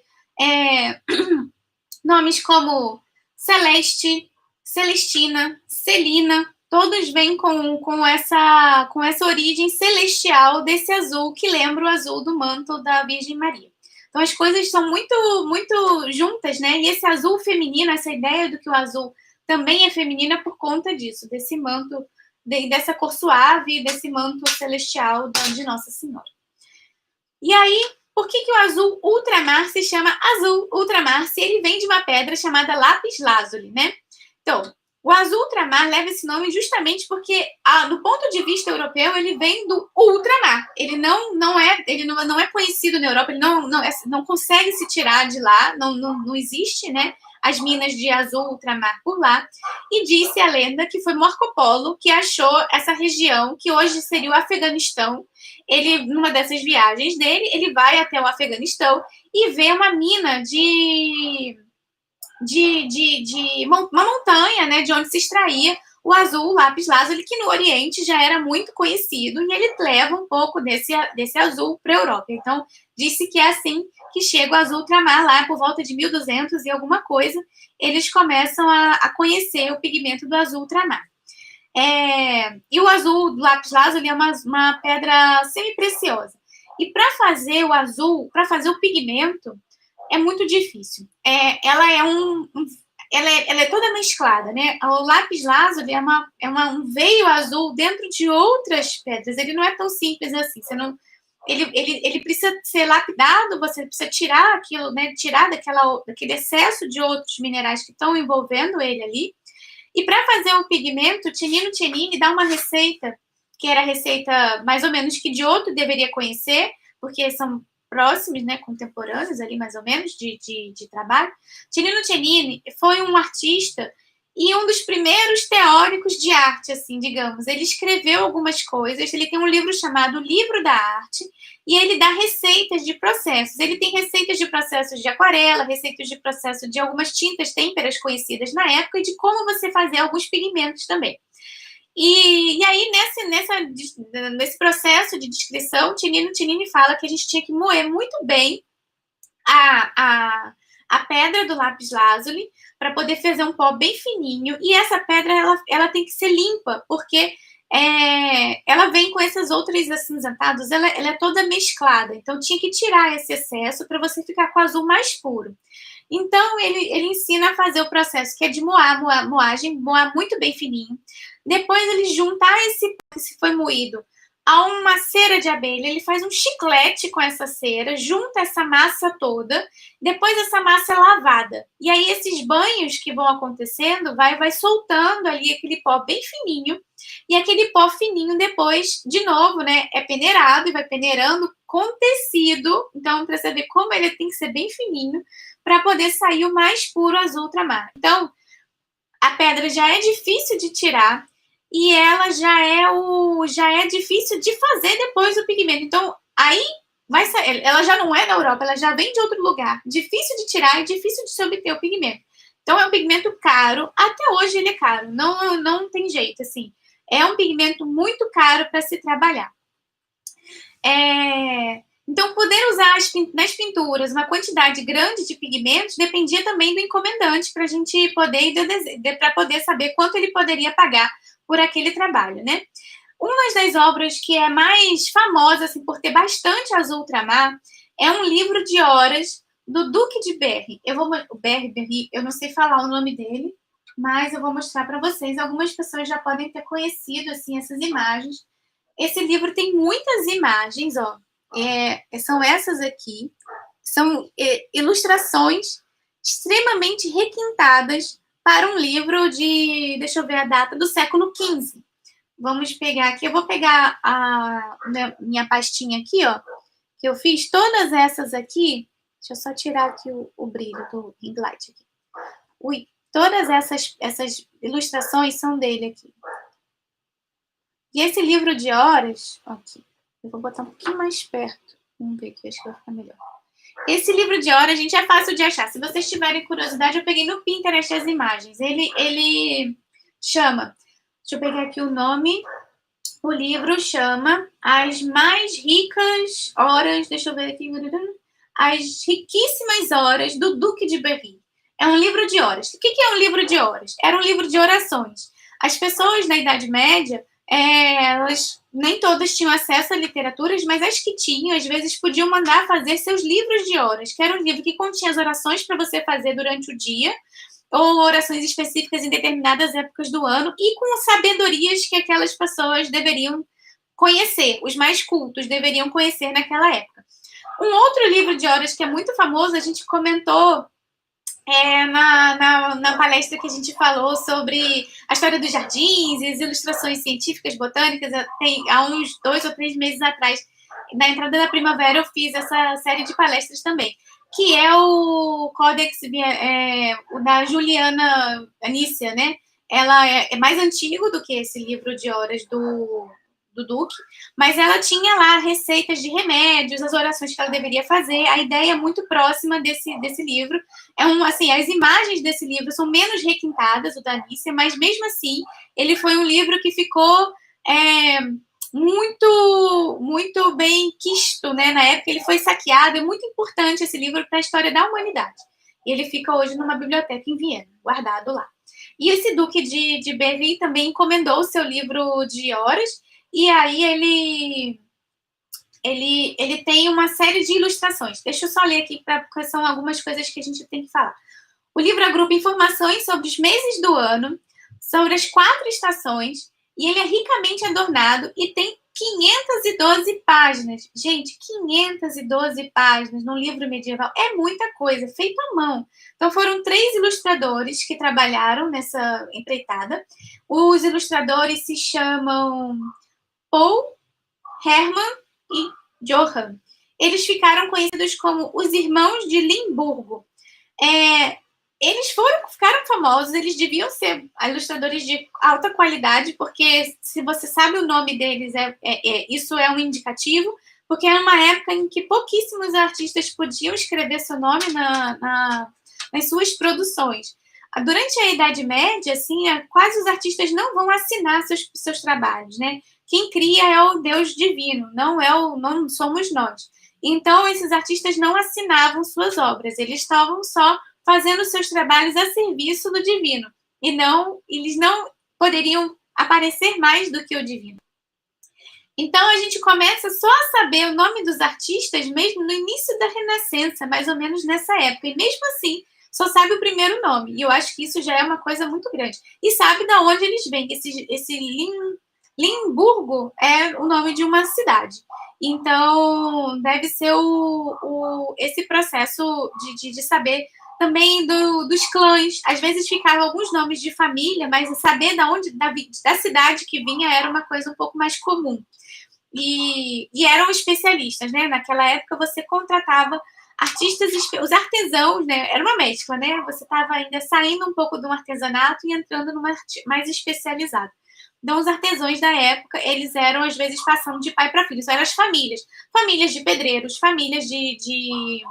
nomes como Celeste, Celestina, Celina, todos vêm com essa origem celestial desse azul que lembra o azul do manto da Virgem Maria. Então as coisas são muito, muito juntas, né? E esse azul feminino, essa ideia do que o azul também é feminino é por conta disso, desse manto, dessa cor suave, desse manto celestial de Nossa Senhora. E aí, por que o azul ultramar se chama azul ultramar se ele vem de uma pedra chamada lápis lazuli, né? Então, o azul ultramar leva esse nome justamente porque, do ponto de vista europeu, ele vem do ultramar. Ele não é conhecido na Europa, ele não consegue se tirar de lá, não existe, né? As minas de azul ultramar por lá. E disse a lenda que foi Marco Polo que achou essa região, que hoje seria o Afeganistão. Ele, numa dessas viagens dele, ele vai até o Afeganistão e vê uma mina uma montanha, né, de onde se extraía o azul, o lápis lazuli, que no Oriente já era muito conhecido, e ele leva um pouco desse azul para a Europa. Então, disse que é assim que chega o azul ultramar, lá por volta de 1200 e alguma coisa, eles começam a conhecer o pigmento do azul ultramar. E o azul do lápis lazuli é uma pedra semi-preciosa. E para fazer o azul, para fazer o pigmento, é muito difícil. Ela é toda mesclada, né? O lápis lazuli é um veio azul dentro de outras pedras. Ele não é tão simples assim. Ele precisa ser lapidado, você precisa tirar aquilo, né? Tirar daquele excesso de outros minerais que estão envolvendo ele ali. E para fazer o pigmento, Cennino Cennini dá uma receita, que era a receita mais ou menos que Giotto deveria conhecer, porque são próximos, né, contemporâneos ali, mais ou menos, de trabalho. Cennino Cennini foi um artista e um dos primeiros teóricos de arte, assim, digamos. Ele escreveu algumas coisas, ele tem um livro chamado Livro da Arte, e ele dá receitas de processos. Ele tem receitas de processos de aquarela, receitas de processo de algumas tintas têmperas conhecidas na época, e de como você fazer alguns pigmentos também. E aí, nesse processo de descrição, Cennino Cennini fala que a gente tinha que moer muito bem a pedra do lápis lazuli para poder fazer um pó bem fininho. E essa pedra, ela tem que ser limpa, porque ela vem com esses outros acinzentados, ela é toda mesclada. Então, tinha que tirar esse excesso para você ficar com o azul mais puro. Então, ele ensina a fazer o processo, que é de moagem, moar muito bem fininho. Depois, ele juntar esse pó que se foi moído a uma cera de abelha, ele faz um chiclete com essa cera, junta essa massa toda, depois essa massa é lavada. E aí, esses banhos que vão acontecendo, vai soltando ali aquele pó bem fininho, e aquele pó fininho depois, de novo, né, é peneirado e vai peneirando com tecido. Então, para saber como ele tem que ser bem fininho, para poder sair o mais puro azul ultramar. Então, a pedra já é difícil de tirar e ela já é difícil de fazer depois o pigmento. Então, aí ela já não é na Europa, ela já vem de outro lugar. Difícil de tirar e difícil de se obter o pigmento. Então, é um pigmento caro. Até hoje ele é caro. Não tem jeito, assim. É um pigmento muito caro para se trabalhar. Então, poder usar nas pinturas uma quantidade grande de pigmentos dependia também do encomendante para a gente poder para poder saber quanto ele poderia pagar por aquele trabalho, né? Uma das obras que é mais famosa assim, por ter bastante azul ultramar é um livro de horas do Duque de Berry. Berry, eu não sei falar o nome dele, mas eu vou mostrar para vocês. Algumas pessoas já podem ter conhecido assim, essas imagens. Esse livro tem muitas imagens, ó. São essas aqui. São ilustrações extremamente requintadas para um livro deixa eu ver a data, do século XV. Vamos pegar aqui, eu vou pegar a minha pastinha aqui, ó, que eu fiz. Todas essas aqui, deixa eu só tirar aqui o brilho do ring light aqui. Todas essas ilustrações são dele aqui. E esse livro de horas, aqui, eu vou botar um pouquinho mais perto. Vamos ver aqui, acho que vai ficar melhor. Esse livro de horas, gente, é fácil de achar. Se vocês tiverem curiosidade, eu peguei no Pinterest as imagens. Ele chama, deixa eu pegar aqui o nome. O livro chama As Mais Ricas Horas, deixa eu ver aqui. As Riquíssimas Horas do Duque de Berry. É um livro de horas. O que é um livro de horas? Era um livro de orações. As pessoas na Idade Média, nem todas tinham acesso a literaturas, mas as que tinham, às vezes, podiam mandar fazer seus livros de horas, que era um livro que continha as orações para você fazer durante o dia, ou orações específicas em determinadas épocas do ano, e com sabedorias que aquelas pessoas deveriam conhecer, os mais cultos deveriam conhecer naquela época. Um outro livro de horas que é muito famoso, a gente comentou na palestra que a gente falou sobre a história dos jardins e as ilustrações científicas, botânicas, há uns 2 ou 3 meses atrás, na entrada da primavera, eu fiz essa série de palestras também, que é o Codex da Juliana Anícia, né? Ela é mais antigo do que esse livro de horas do Duque, mas ela tinha lá receitas de remédios, as orações que ela deveria fazer, a ideia é muito próxima desse livro. Assim, as imagens desse livro são menos requintadas, o da Anícia, mas mesmo assim, ele foi um livro que ficou muito, muito bem quisto, né? Na época ele foi saqueado, é muito importante esse livro para a história da humanidade. E ele fica hoje numa biblioteca em Viena, guardado lá. E esse Duque de Berry também encomendou o seu livro de horas, e aí ele tem uma série de ilustrações. Deixa eu só ler aqui, porque são algumas coisas que a gente tem que falar. O livro agrupa informações sobre os meses do ano, sobre as 4 estações, e ele é ricamente adornado e tem 512 páginas. Gente, 512 páginas num livro medieval é muita coisa, feito à mão. Então, foram 3 ilustradores que trabalharam nessa empreitada. Os ilustradores se chamam Paul, Hermann e Johann. Eles ficaram conhecidos como os Irmãos de Limburgo. Eles ficaram famosos, eles deviam ser ilustradores de alta qualidade, porque se você sabe o nome deles, isso é um indicativo, porque era uma época em que pouquíssimos artistas podiam escrever seu nome nas suas produções. Durante a Idade Média, assim, quase os artistas não vão assinar seus trabalhos, né? Quem cria é o Deus divino, não somos nós. Então, esses artistas não assinavam suas obras, eles estavam só fazendo seus trabalhos a serviço do divino. Eles não poderiam aparecer mais do que o divino. Então, a gente começa só a saber o nome dos artistas mesmo no início da Renascença, mais ou menos nessa época. E mesmo assim, só sabe o primeiro nome. E eu acho que isso já é uma coisa muito grande. E sabe de onde eles vêm. Esse Limburgo é o nome de uma cidade. Então, deve ser esse processo de saber também dos clãs. Às vezes ficavam alguns nomes de família, mas saber da cidade que vinha era uma coisa um pouco mais comum. E eram especialistas, né? Naquela época você contratava artistas, os artesãos, né? Era uma mescla, né? Você estava ainda saindo um pouco do artesanato e entrando numa mais especializada. Então, os artesãos da época, eles eram, às vezes, passando de pai para filho. Isso eram as famílias. Famílias de pedreiros, famílias de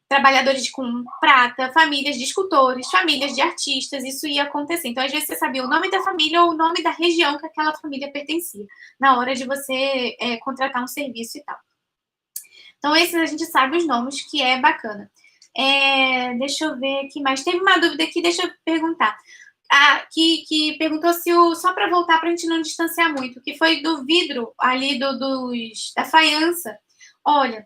trabalhadores com prata, famílias de escultores, famílias de artistas, isso ia acontecer. Então, às vezes, você sabia o nome da família ou o nome da região que aquela família pertencia, na hora de você contratar um serviço e tal. Então, esses a gente sabe os nomes, que é bacana. Deixa eu ver aqui mais. Teve uma dúvida aqui, deixa eu perguntar. Que perguntou se só para voltar para a gente não distanciar muito, que foi do vidro ali da faiança. Olha,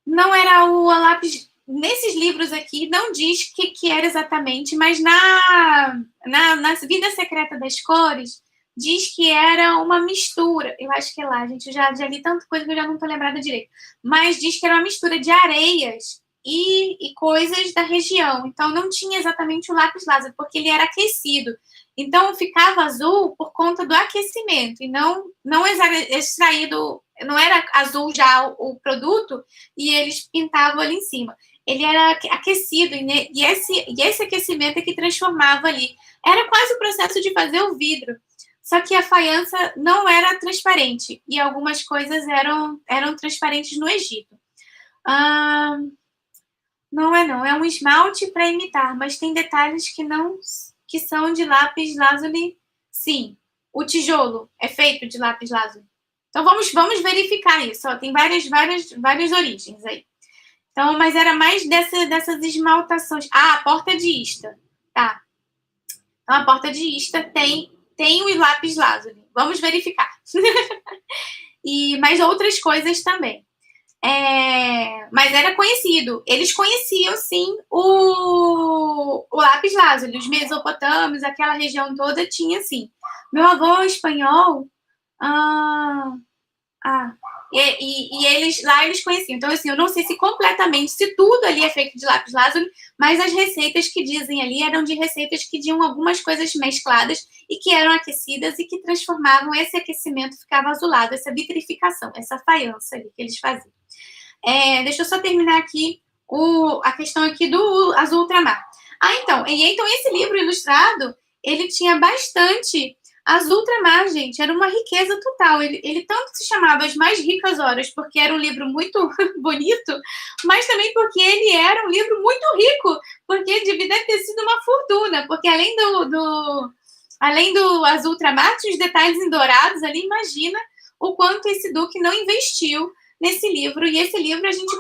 não era o lápis. Nesses livros aqui, não diz o que era exatamente, mas na Vida Secreta das Cores, diz que era uma mistura. Eu acho que é lá, gente. Eu já li tanta coisa que eu já não estou lembrada direito. Mas diz que era uma mistura de areias e coisas da região. Então, não tinha exatamente o lápis lazuli, porque ele era aquecido. Então, ficava azul por conta do aquecimento, e não extraído, não era azul já o produto, e eles pintavam ali em cima. Ele era aquecido, e esse aquecimento é que transformava ali. Era quase o processo de fazer o vidro, só que a faiança não era transparente, e algumas coisas eram transparentes no Egito. Não, é um esmalte para imitar, mas tem detalhes que são de lápis lazuli, sim. O tijolo é feito de lápis lazuli. Então, vamos verificar isso. Ó, tem várias origens aí. Então, mas era mais dessas esmaltações. A porta de Ista. Tá. Então, a porta de Ista tem o lápis lazuli. vamos verificar. Mas outras coisas também. Mas era conhecido. Eles conheciam, sim, o lápis lazuli. Os mesopotâmios, aquela região toda tinha, sim. Meu avô espanhol... E eles conheciam. Então, assim, eu não sei se completamente, se tudo ali é feito de lápis lazuli, mas as receitas que dizem ali eram de receitas que tinham algumas coisas mescladas e que eram aquecidas e que transformavam esse aquecimento, ficava azulado, essa vitrificação, essa faiança ali que eles faziam. Deixa eu só terminar aqui a questão aqui do azul ultramar. Então esse livro ilustrado, ele tinha bastante azul ultramar, gente, era uma riqueza total. Ele tanto se chamava As Mais Ricas Horas, porque era um livro muito bonito, mas também porque ele era um livro muito rico, porque deve ter sido uma fortuna, porque além do azul ultramar, tinha os detalhes em dourados ali, imagina o quanto esse duque não investiu nesse livro, e esse livro a gente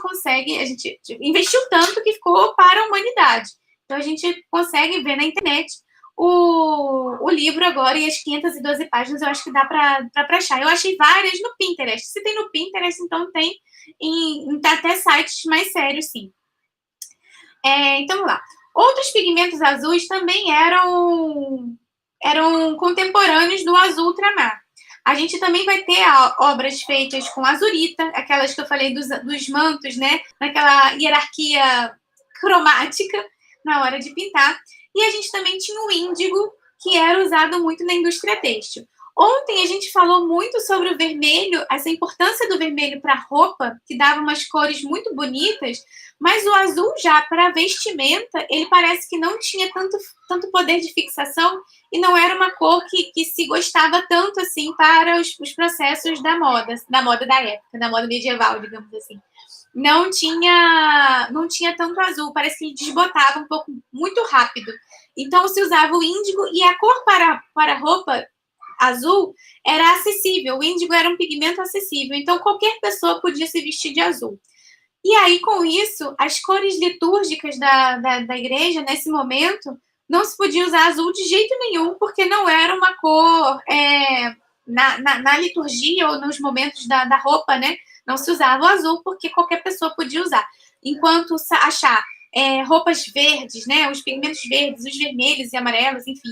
investiu tanto que ficou para a humanidade. Então a gente consegue ver na internet o livro agora e as 512 páginas, eu acho que dá para achar. Eu achei várias no Pinterest. Se tem no Pinterest, então tem até sites mais sérios, sim. Então, vamos lá. Outros pigmentos azuis também eram contemporâneos do azul ultramar. A gente também vai ter obras feitas com azurita, aquelas que eu falei dos mantos, né? Naquela hierarquia cromática na hora de pintar. E a gente também tinha o índigo, que era usado muito na indústria têxtil. Ontem a gente falou muito sobre o vermelho, essa importância do vermelho para a roupa, que dava umas cores muito bonitas, mas o azul já para vestimenta, ele parece que não tinha tanto poder de fixação e não era uma cor que se gostava tanto assim para os processos da moda da época, da moda medieval, digamos assim. Não tinha tanto azul, parece que ele desbotava um pouco muito rápido. Então se usava o índigo e a cor para a roupa azul era acessível, o índigo era um pigmento acessível, então qualquer pessoa podia se vestir de azul. E aí, com isso, as cores litúrgicas da igreja, nesse momento, não se podia usar azul de jeito nenhum, porque não era uma cor na liturgia ou nos momentos da roupa, né? Não se usava o azul, porque qualquer pessoa podia usar. Enquanto achar roupas verdes, né? Os pigmentos verdes, os vermelhos e amarelos, enfim,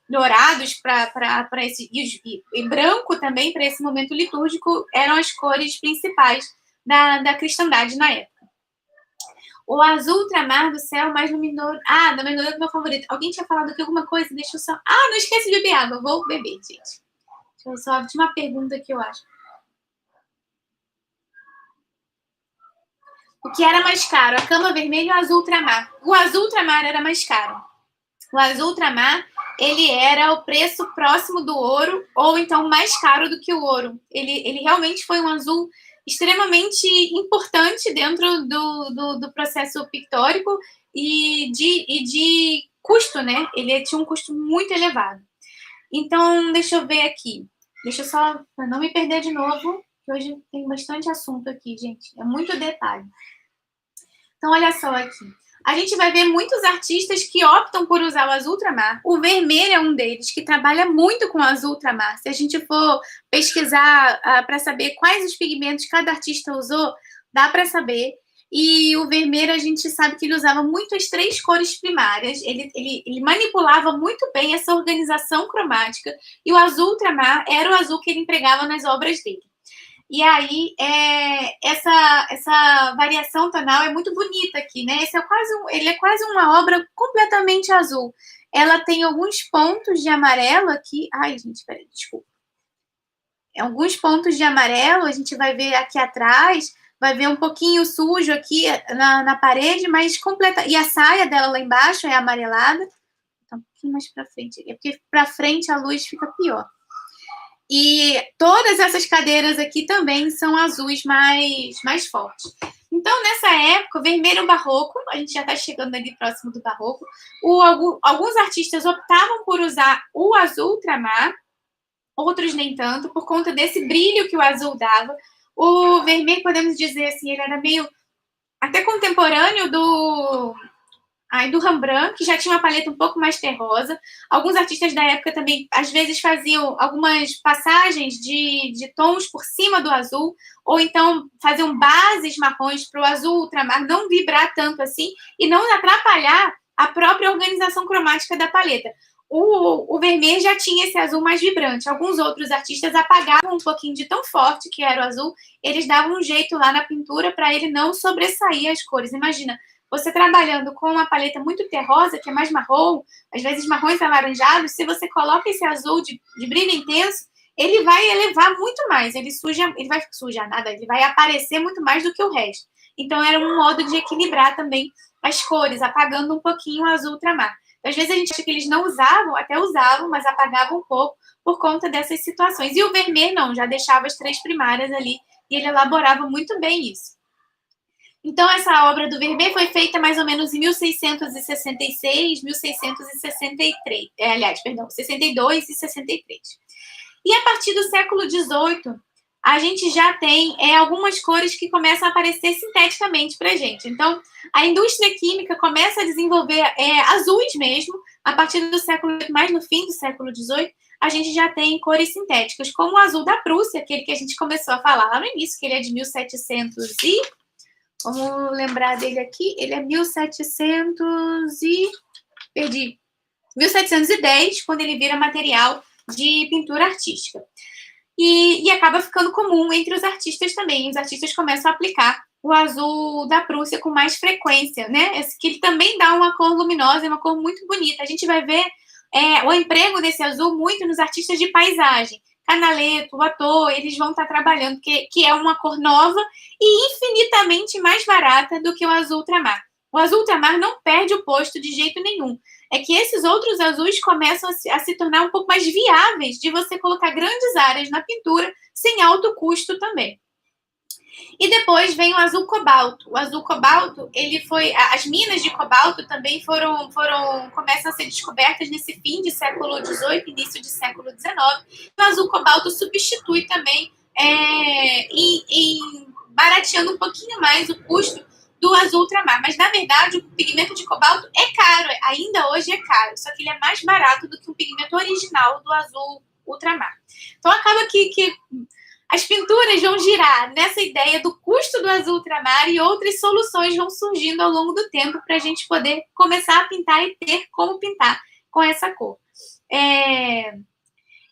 dourados para esse e branco também para esse momento litúrgico eram as cores principais da cristandade na época. O azul ultramar do céu mais luminoso. Da luminoso é meu favorito. Alguém tinha falado aqui alguma coisa? Deixa eu só. Não esquece de beber água. Vou beber, gente. Deixa eu só. Tinha uma pergunta que eu acho. O que era mais caro? A cama vermelha ou o azul ultramar? O azul ultramar era mais caro. O azul ultramar, ele era o preço próximo do ouro, ou então mais caro do que o ouro. Ele realmente foi um azul extremamente importante dentro do processo pictórico e de custo, né? Ele tinha um custo muito elevado. Então, deixa eu ver aqui. Deixa eu só, para não me perder de novo, que hoje tem bastante assunto aqui, gente. É muito detalhe. Então, olha só aqui. A gente vai ver muitos artistas que optam por usar o azul ultramar. O vermelho é um deles, que trabalha muito com o azul ultramar. Se a gente for pesquisar para saber quais os pigmentos cada artista usou, dá para saber. E o vermelho, a gente sabe que ele usava muito as 3 cores primárias. Ele manipulava muito bem essa organização cromática. E o azul ultramar era o azul que ele empregava nas obras dele. E aí, essa variação tonal é muito bonita aqui, né? Ele é quase uma obra completamente azul. Ela tem alguns pontos de amarelo aqui. Ai, gente, peraí, desculpa. Alguns pontos de amarelo, a gente vai ver aqui atrás, vai ver um pouquinho sujo aqui na parede, mas completa. E a saia dela lá embaixo é amarelada. Então, um pouquinho mais para frente. É porque para frente a luz fica pior. E todas essas cadeiras aqui também são azuis mais fortes. Então, nessa época, o vermelho barroco, a gente já está chegando ali próximo do barroco, alguns artistas optavam por usar o azul ultramar, outros nem tanto, por conta desse brilho que o azul dava. O vermelho, podemos dizer assim, ele era meio até contemporâneo Aí do Rembrandt, que já tinha uma paleta um pouco mais terrosa. Alguns artistas da época também, às vezes, faziam algumas passagens de tons por cima do azul, ou então faziam bases marrons para o azul ultramar não vibrar tanto assim e não atrapalhar a própria organização cromática da paleta. O Vermeer já tinha esse azul mais vibrante. Alguns outros artistas apagavam um pouquinho de tão forte que era o azul, eles davam um jeito lá na pintura para ele não sobressair as cores. Imagina, você trabalhando com uma paleta muito terrosa, que é mais marrom, às vezes marrons alaranjados, se você coloca esse azul de brilho intenso, ele vai elevar muito mais, ele vai sujar nada, ele vai aparecer muito mais do que o resto. Então era um modo de equilibrar também as cores, apagando um pouquinho o azul ultramar. Então, às vezes a gente acha que eles não usavam, até usavam, mas apagavam um pouco por conta dessas situações. E o Vermeer não, já deixava as três primárias ali e ele elaborava muito bem isso. Então, essa obra do Vermeer foi feita mais ou menos em 1666, 1663. Aliás, perdão, 62 e 63. E a partir do século XVIII, a gente já tem algumas cores que começam a aparecer sinteticamente para a gente. Então, a indústria química começa a desenvolver azuis mesmo. A partir do século XVIII, mais no fim do século XVIII, a gente já tem cores sintéticas, como o azul da Prússia, aquele que a gente começou a falar lá no início, que ele é de 1700 e... Vamos lembrar dele aqui. Ele é 1700 e... Perdi. 1710, quando ele vira material de pintura artística. E acaba ficando comum entre os artistas também. Os artistas começam a aplicar o azul da Prússia com mais frequência, né? Esse que ele também dá uma cor luminosa, uma cor muito bonita. A gente vai ver o emprego desse azul muito nos artistas de paisagem. Canaletto, Watteau, eles vão estar trabalhando, que é uma cor nova e infinitamente mais barata do que o azul ultramar. O azul ultramar não perde o posto de jeito nenhum. É que esses outros azuis começam a se tornar um pouco mais viáveis de você colocar grandes áreas na pintura sem alto custo também. E depois vem o azul cobalto. O azul cobalto, ele foi... As minas de cobalto também começam a ser descobertas nesse fim de século XVIII, início de século XIX. O azul cobalto substitui também, barateando um pouquinho mais o custo do azul ultramar. Mas, na verdade, o pigmento de cobalto é caro. Ainda hoje é caro. Só que ele é mais barato do que o pigmento original do azul ultramar. Então, acaba que as pinturas vão girar nessa ideia do custo do azul ultramar e outras soluções vão surgindo ao longo do tempo para a gente poder começar a pintar e ter como pintar com essa cor.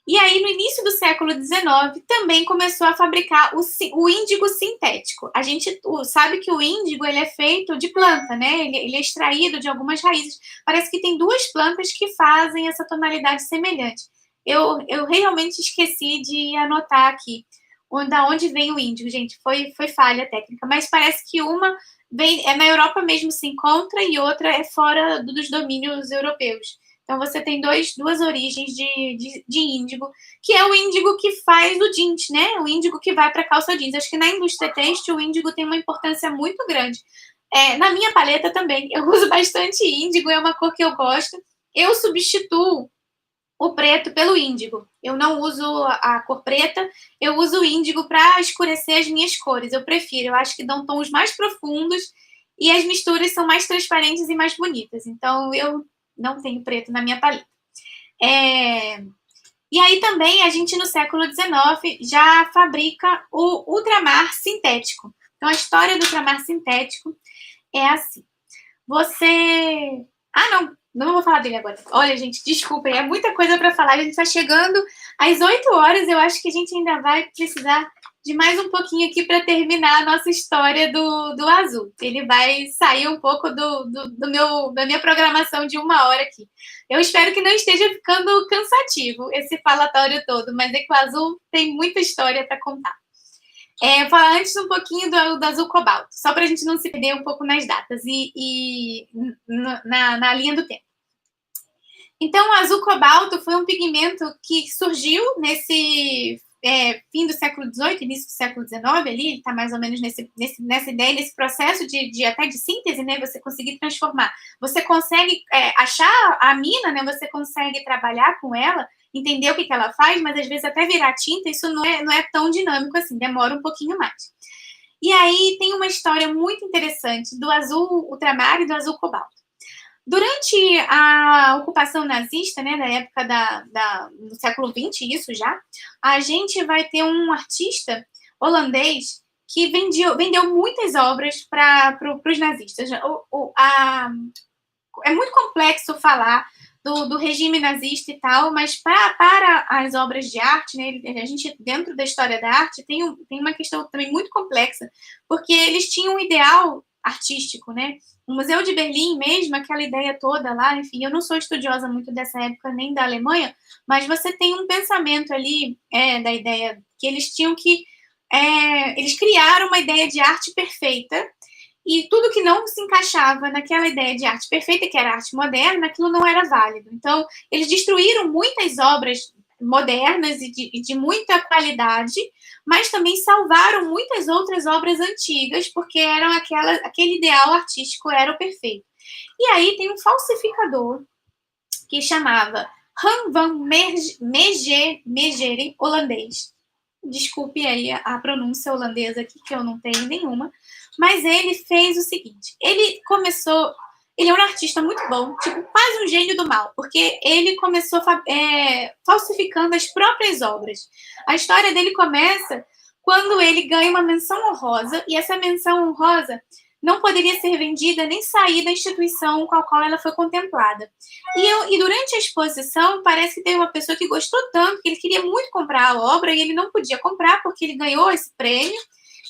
E aí, no início do século XIX, também começou a fabricar o índigo sintético. A gente sabe que o índigo ele é feito de planta, né? Ele é extraído de algumas raízes. Parece que tem duas plantas que fazem essa tonalidade semelhante. Eu realmente esqueci de anotar aqui da onde vem o índigo, gente. Foi falha técnica, mas parece que uma vem na Europa mesmo se encontra e outra é fora dos domínios europeus. Então, você tem duas origens de índigo, que é o índigo que faz o jeans, né? O índigo que vai para a calça jeans. Acho que na indústria têxtil, o índigo tem uma importância muito grande. Na minha paleta também, eu uso bastante índigo, é uma cor que eu gosto. Eu substituo o preto pelo índigo. Eu não uso a cor preta, eu uso o índigo para escurecer as minhas cores. Eu prefiro, eu acho que dão tons mais profundos e as misturas são mais transparentes e mais bonitas. Então, eu não tenho preto na minha paleta. E aí também a gente no século XIX já fabrica o ultramar sintético. Então a história do ultramar sintético é assim. Você... não vou falar dele agora. Olha, gente, desculpem, é muita coisa para falar. A gente está chegando às 8 horas, eu acho que a gente ainda vai precisar de mais um pouquinho aqui para terminar a nossa história do azul. Ele vai sair um pouco da minha programação de 1 hora aqui. Eu espero que não esteja ficando cansativo esse falatório todo, mas é que o azul tem muita história para contar. Vou falar antes um pouquinho do azul cobalto, só para a gente não se perder um pouco nas datas e na linha do tempo. Então, o azul cobalto foi um pigmento que surgiu nesse fim do século XVIII, início do século XIX, ali, ele está mais ou menos nessa ideia, nesse processo até de síntese, né? Você conseguir transformar. Você consegue achar a mina, né? Você consegue trabalhar com ela, entender o que ela faz, mas às vezes até virar tinta, isso não é tão dinâmico assim, demora um pouquinho mais. E aí tem uma história muito interessante do azul ultramar e do azul cobalto. Durante a ocupação nazista, né, da época do século XX, isso já, a gente vai ter um artista holandês que vendeu muitas obras para os nazistas. É muito complexo falar do regime nazista e tal, mas para as obras de arte, né, a gente, dentro da história da arte, tem uma questão também muito complexa, porque eles tinham um ideal artístico, né? O Museu de Berlim mesmo, aquela ideia toda lá, enfim, eu não sou estudiosa muito dessa época, nem da Alemanha, mas você tem um pensamento ali da ideia que eles tinham que... eles criaram uma ideia de arte perfeita, e tudo que não se encaixava naquela ideia de arte perfeita, que era arte moderna, aquilo não era válido. Então, eles destruíram muitas obras modernas e de muita qualidade, mas também salvaram muitas outras obras antigas, porque eram aquele ideal artístico era o perfeito. E aí tem um falsificador que chamava Han van Meegeren, holandês. Desculpe aí a pronúncia holandesa aqui, que eu não tenho nenhuma, mas ele fez o seguinte, ele é um artista muito bom, tipo, quase um gênio do mal, porque ele começou falsificando as próprias obras. A história dele começa quando ele ganha uma menção honrosa, e essa menção honrosa não poderia ser vendida nem sair da instituição com a qual ela foi contemplada. E durante a exposição, parece que teve uma pessoa que gostou tanto que ele queria muito comprar a obra e ele não podia comprar porque ele ganhou esse prêmio.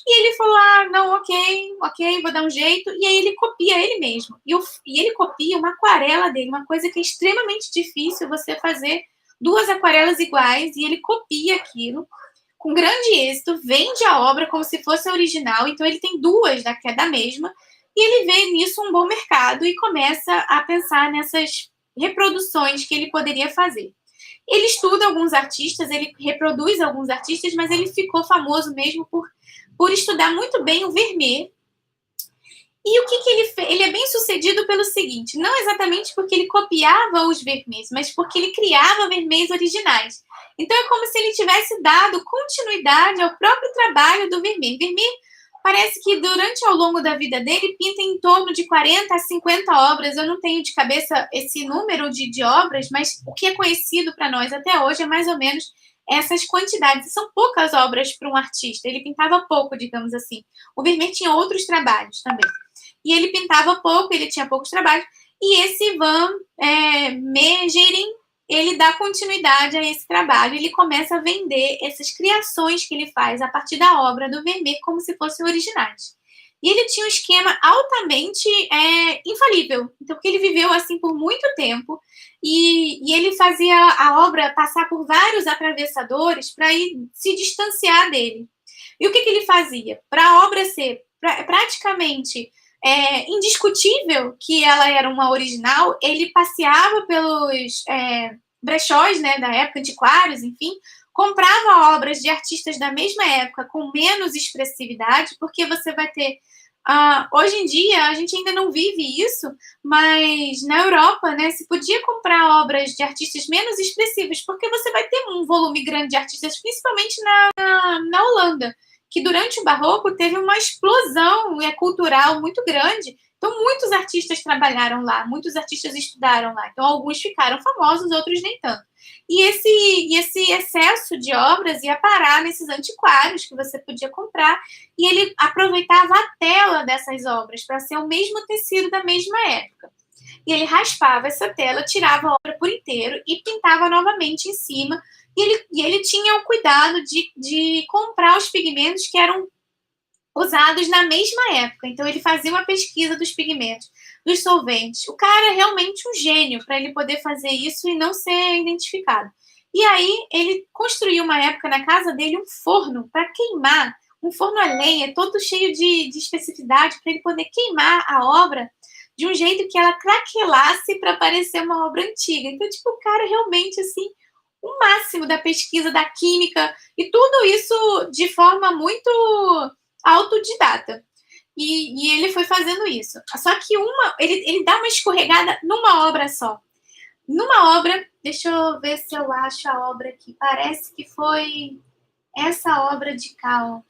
E ele falou, não, ok, vou dar um jeito. E aí ele copia ele mesmo. E ele copia uma aquarela dele, uma coisa que é extremamente difícil você fazer duas aquarelas iguais, e ele copia aquilo com grande êxito, vende a obra como se fosse a original, então ele tem duas que é da mesma, e ele vê nisso um bom mercado e começa a pensar nessas reproduções que ele poderia fazer. Ele estuda alguns artistas, ele reproduz alguns artistas, mas ele ficou famoso mesmo por estudar muito bem o Vermeer. E o que ele fez? Ele é bem sucedido pelo seguinte, não exatamente porque ele copiava os Vermeers, mas porque ele criava Vermeers originais. Então é como se ele tivesse dado continuidade ao próprio trabalho do Vermeer. Vermeer parece que ao longo da vida dele pinta em torno de 40 a 50 obras. Eu não tenho de cabeça esse número de obras, mas o que é conhecido para nós até hoje é mais ou menos essas quantidades. São poucas obras para um artista. Ele pintava pouco, digamos assim. O Vermeer tinha outros trabalhos também. E ele pintava pouco, ele tinha poucos trabalhos, e esse Van Meegeren, ele dá continuidade a esse trabalho, ele começa a vender essas criações que ele faz a partir da obra do Vermeer como se fossem originais. E ele tinha um esquema altamente infalível, então, porque ele viveu assim por muito tempo, e ele fazia a obra passar por vários atravessadores para ir se distanciar dele. E o que ele fazia? Para a obra ser praticamente indiscutível que ela era uma original, ele passeava pelos brechós, né, da época, antiquários, enfim, comprava obras de artistas da mesma época com menos expressividade, porque você vai ter... hoje em dia, a gente ainda não vive isso, mas na Europa, né, se podia comprar obras de artistas menos expressivas, porque você vai ter um volume grande de artistas, principalmente na Holanda, que durante o Barroco teve uma explosão cultural muito grande. Então, muitos artistas trabalharam lá, muitos artistas estudaram lá. Então, alguns ficaram famosos, outros nem tanto. E esse excesso de obras ia parar nesses antiquários que você podia comprar, e ele aproveitava a tela dessas obras para ser o mesmo tecido da mesma época. E ele raspava essa tela, tirava a obra por inteiro e pintava novamente em cima. E ele tinha o cuidado de comprar os pigmentos que eram usados na mesma época. Então, ele fazia uma pesquisa dos pigmentos, dos solventes. O cara é realmente um gênio para ele poder fazer isso e não ser identificado. E aí, ele construiu uma época na casa dele um forno para queimar, um forno a lenha, todo cheio de especificidade, para ele poder queimar a obra de um jeito que ela craquelasse para parecer uma obra antiga. Então, tipo, o cara realmente, assim, o máximo da pesquisa, da química, e tudo isso de forma muito autodidata. E ele foi fazendo isso. Só que ele dá uma escorregada numa obra só. Numa obra, deixa eu ver se eu acho a obra aqui. Parece que foi essa obra de Cal.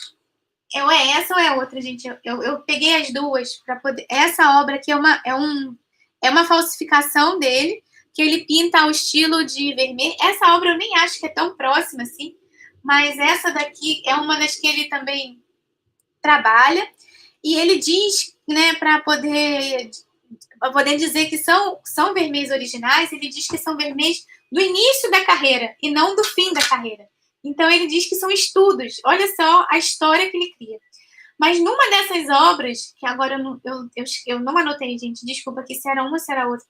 É essa ou é outra, gente? Eu peguei as duas para poder. Essa obra aqui É uma falsificação dele, que ele pinta ao estilo de Vermeer. Essa obra eu nem acho que é tão próxima assim, mas essa daqui é uma das que ele também trabalha. E ele diz, né, para poder dizer que são Vermeers originais, ele diz que são Vermeers do início da carreira e não do fim da carreira. Então ele diz que são estudos. Olha só a história que ele cria. Mas numa dessas obras, que agora eu não anotei, gente, desculpa que se era uma ou se era outra,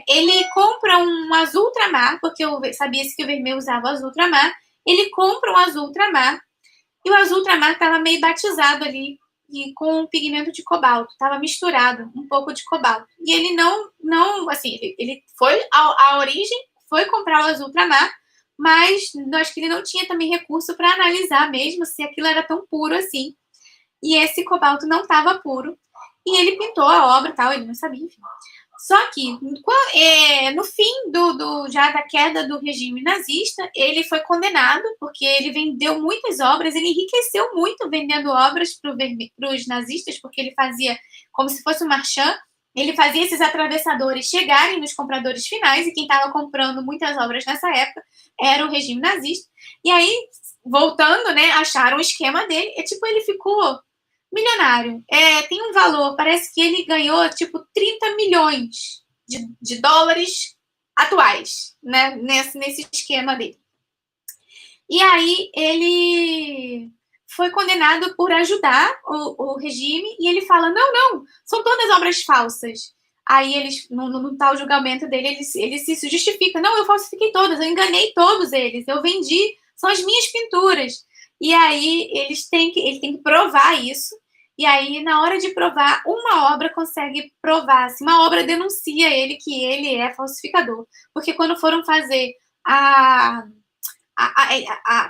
ele compra um azul ultramar, porque eu sabia que o Vermeer usava azul ultramar, ele compra um azul ultramar, e o azul ultramar estava meio batizado ali, e com pigmento de cobalto, estava misturado, um pouco de cobalto. E ele não assim, ele foi à origem, foi comprar o azul ultramar, mas acho que ele não tinha também recurso para analisar mesmo se aquilo era tão puro assim. E esse cobalto não estava puro. E ele pintou a obra, tal, ele não sabia, enfim. Só que, no fim já da queda do regime nazista, ele foi condenado, porque ele vendeu muitas obras, ele enriqueceu muito vendendo obras para os nazistas, porque ele fazia como se fosse um marchand, ele fazia esses atravessadores chegarem nos compradores finais, e quem estava comprando muitas obras nessa época era o regime nazista. E aí, voltando, né, acharam o esquema dele, ele ficou milionário. Tem um valor, parece que ele ganhou, 30 milhões de dólares atuais, né, nesse esquema dele. E aí ele foi condenado por ajudar o regime, e ele fala, não, são todas obras falsas. Aí eles, no tal julgamento dele, ele se justifica, não, eu falsifiquei todas, eu enganei todos eles, eu vendi, são as minhas pinturas. E aí ele tem que provar isso. E aí, na hora de provar, uma obra consegue provar. Se uma obra denuncia ele que ele é falsificador. Porque quando foram fazer a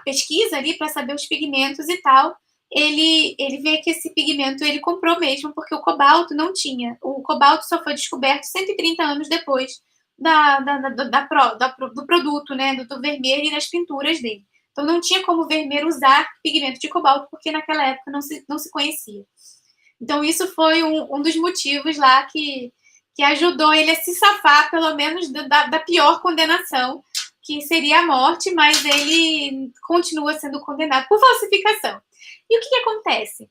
pesquisa ali para saber os pigmentos e tal, ele vê que esse pigmento ele comprou mesmo, porque o cobalto não tinha. O cobalto só foi descoberto 130 anos depois do produto, né, do Vermeer e das pinturas dele. Então, não tinha como o Vermeer usar pigmento de cobalto, porque naquela época não se conhecia. Então, isso foi um dos motivos lá que ajudou ele a se safar, pelo menos, da pior condenação, que seria a morte, mas ele continua sendo condenado por falsificação. E o que acontece?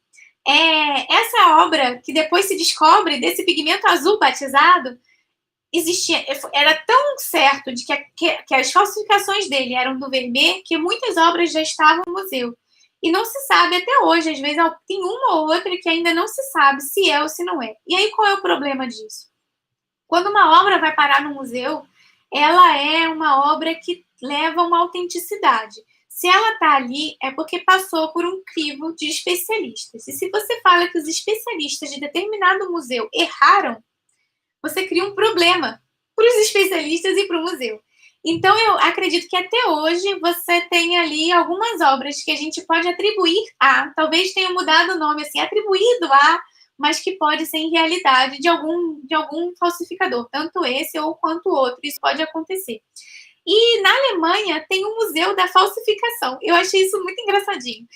Essa obra, que depois se descobre, desse pigmento azul batizado, era tão certo de que as falsificações dele eram do Vermeer, que muitas obras já estavam no museu. E não se sabe até hoje, às vezes tem uma ou outra que ainda não se sabe se é ou se não é. E aí qual é o problema disso? Quando uma obra vai parar no museu, ela é uma obra que leva uma autenticidade. Se ela está ali, é porque passou por um crivo de especialistas. E se você fala que os especialistas de determinado museu erraram, você cria um problema para os especialistas e para o museu. Então, eu acredito que até hoje você tem ali algumas obras que a gente pode atribuir a, talvez tenha mudado o nome, assim, atribuído a, mas que pode ser em realidade de algum falsificador, tanto esse ou quanto outro. Isso pode acontecer. E na Alemanha tem um museu da falsificação. Eu achei isso muito engraçadinho.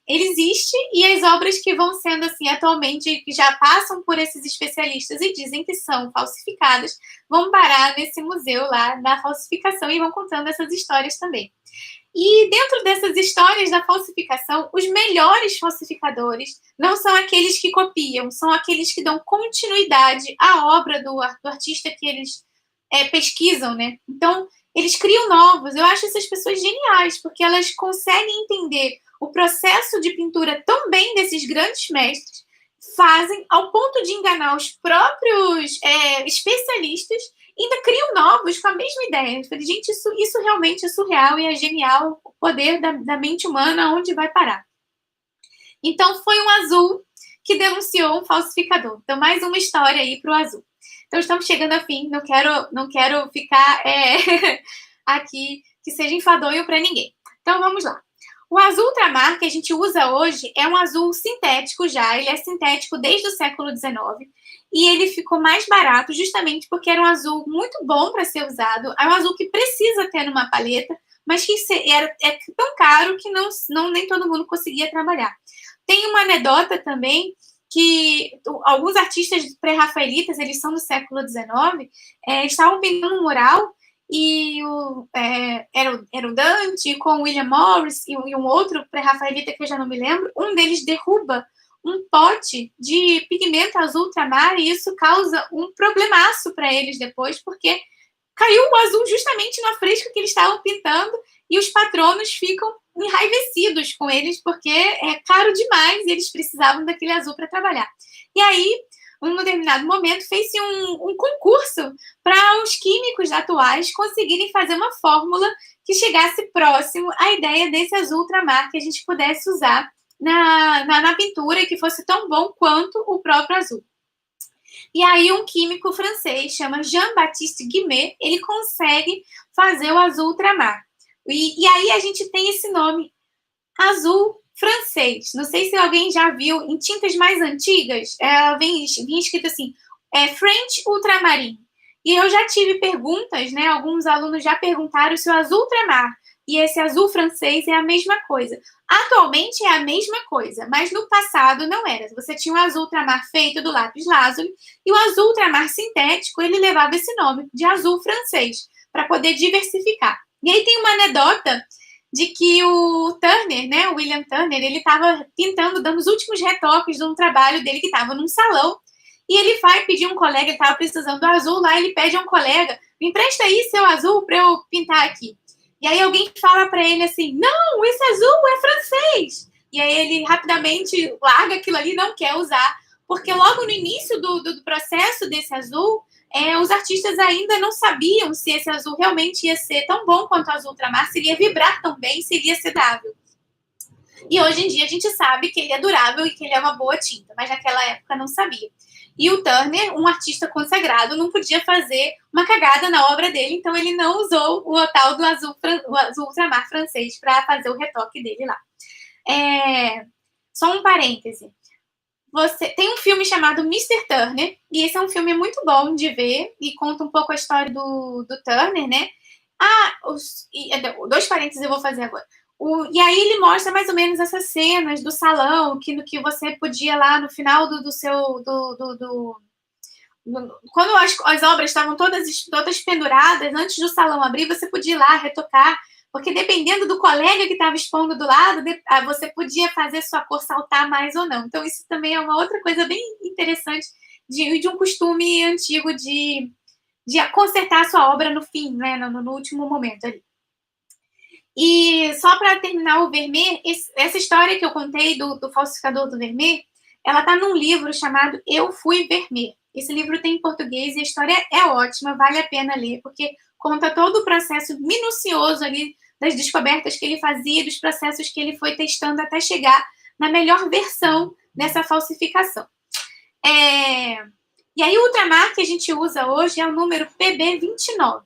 Ele existe, e as obras que vão sendo assim atualmente, que já passam por esses especialistas e dizem que são falsificadas, vão parar nesse museu lá da falsificação e vão contando essas histórias também. E dentro dessas histórias da falsificação, os melhores falsificadores não são aqueles que copiam, são aqueles que dão continuidade à obra do artista que eles pesquisam, né? Então, eles criam novos. Eu acho essas pessoas geniais, porque elas conseguem entender o processo de pintura tão bem desses grandes mestres, fazem ao ponto de enganar os próprios especialistas, e ainda criam novos com a mesma ideia. Eu falei, gente, isso realmente é surreal e é genial, o poder da mente humana, onde vai parar. Então, foi um azul que denunciou um falsificador. Então, mais uma história aí para o azul. Então, estamos chegando ao fim. Não quero ficar aqui que seja enfadonho para ninguém. Então, vamos lá. O azul ultramar que a gente usa hoje é um azul sintético já. Ele é sintético desde o século XIX. E ele ficou mais barato justamente porque era um azul muito bom para ser usado. É um azul que precisa ter numa paleta, mas que é tão caro que nem todo mundo conseguia trabalhar. Tem uma anedota também que alguns artistas pré-rafaelitas, eles são do século XIX, estavam pintando um mural e era o Dante com o William Morris e um outro pré-rafaelita que eu já não me lembro. Um deles derruba um pote de pigmento azul ultramar e isso causa um problemaço para eles depois, porque caiu o azul justamente na fresca que eles estavam pintando e os patronos ficam enraivecidos com eles porque é caro demais e eles precisavam daquele azul para trabalhar. E aí, em um determinado momento, fez-se um concurso para os químicos atuais conseguirem fazer uma fórmula que chegasse próximo à ideia desse azul ultramar que a gente pudesse usar na pintura e que fosse tão bom quanto o próprio azul. E aí um químico francês, chama Jean-Baptiste Guimet, ele consegue fazer o azul ultramar. E aí a gente tem esse nome, azul francês. Não sei se alguém já viu, em tintas mais antigas, vem escrito assim, French Ultramarine. E eu já tive perguntas, né? Alguns alunos já perguntaram se o azul ultramar e esse azul francês é a mesma coisa. Atualmente é a mesma coisa, mas no passado não era. Você tinha o azul ultramar feito do lápis lazuli e o azul ultramar sintético, ele levava esse nome de azul francês, para poder diversificar. E aí tem uma anedota de que o Turner, né, o William Turner, ele estava pintando, dando os últimos retoques de um trabalho dele que estava num salão, e ele vai pedir um colega, ele estava precisando do azul lá, ele pede a um colega, me empresta aí seu azul para eu pintar aqui. E aí alguém fala para ele assim, não, esse azul é francês. E aí ele rapidamente larga aquilo ali, não quer usar, porque logo no início do processo desse azul, os artistas ainda não sabiam se esse azul realmente ia ser tão bom quanto o azul ultramar, se ele ia vibrar tão bem, se ele ia ser durável. E hoje em dia a gente sabe que ele é durável e que ele é uma boa tinta, mas naquela época não sabia. E o Turner, um artista consagrado, não podia fazer uma cagada na obra dele, então ele não usou o tal do azul ultramar francês para fazer o retoque dele lá. Só um parêntese. Tem um filme chamado Mr. Turner, e esse é um filme muito bom de ver, e conta um pouco a história do Turner, né? Dois parênteses eu vou fazer agora. E aí ele mostra mais ou menos essas cenas do salão, que você podia lá no final quando as obras estavam todas penduradas, antes do salão abrir, você podia ir lá retocar, porque dependendo do colega que estava expondo do lado, você podia fazer sua cor saltar mais ou não. Então isso também é uma outra coisa bem interessante de um costume antigo de consertar a sua obra no fim, né, no último momento ali. E só para terminar o Vermeer, essa história que eu contei do falsificador do Vermeer, ela está num livro chamado Eu Fui Vermeer. Esse livro tem em português e a história é ótima, vale a pena ler, porque conta todo o processo minucioso ali das descobertas que ele fazia, dos processos que ele foi testando até chegar na melhor versão dessa falsificação. E aí o ultramar que a gente usa hoje é o número PB29.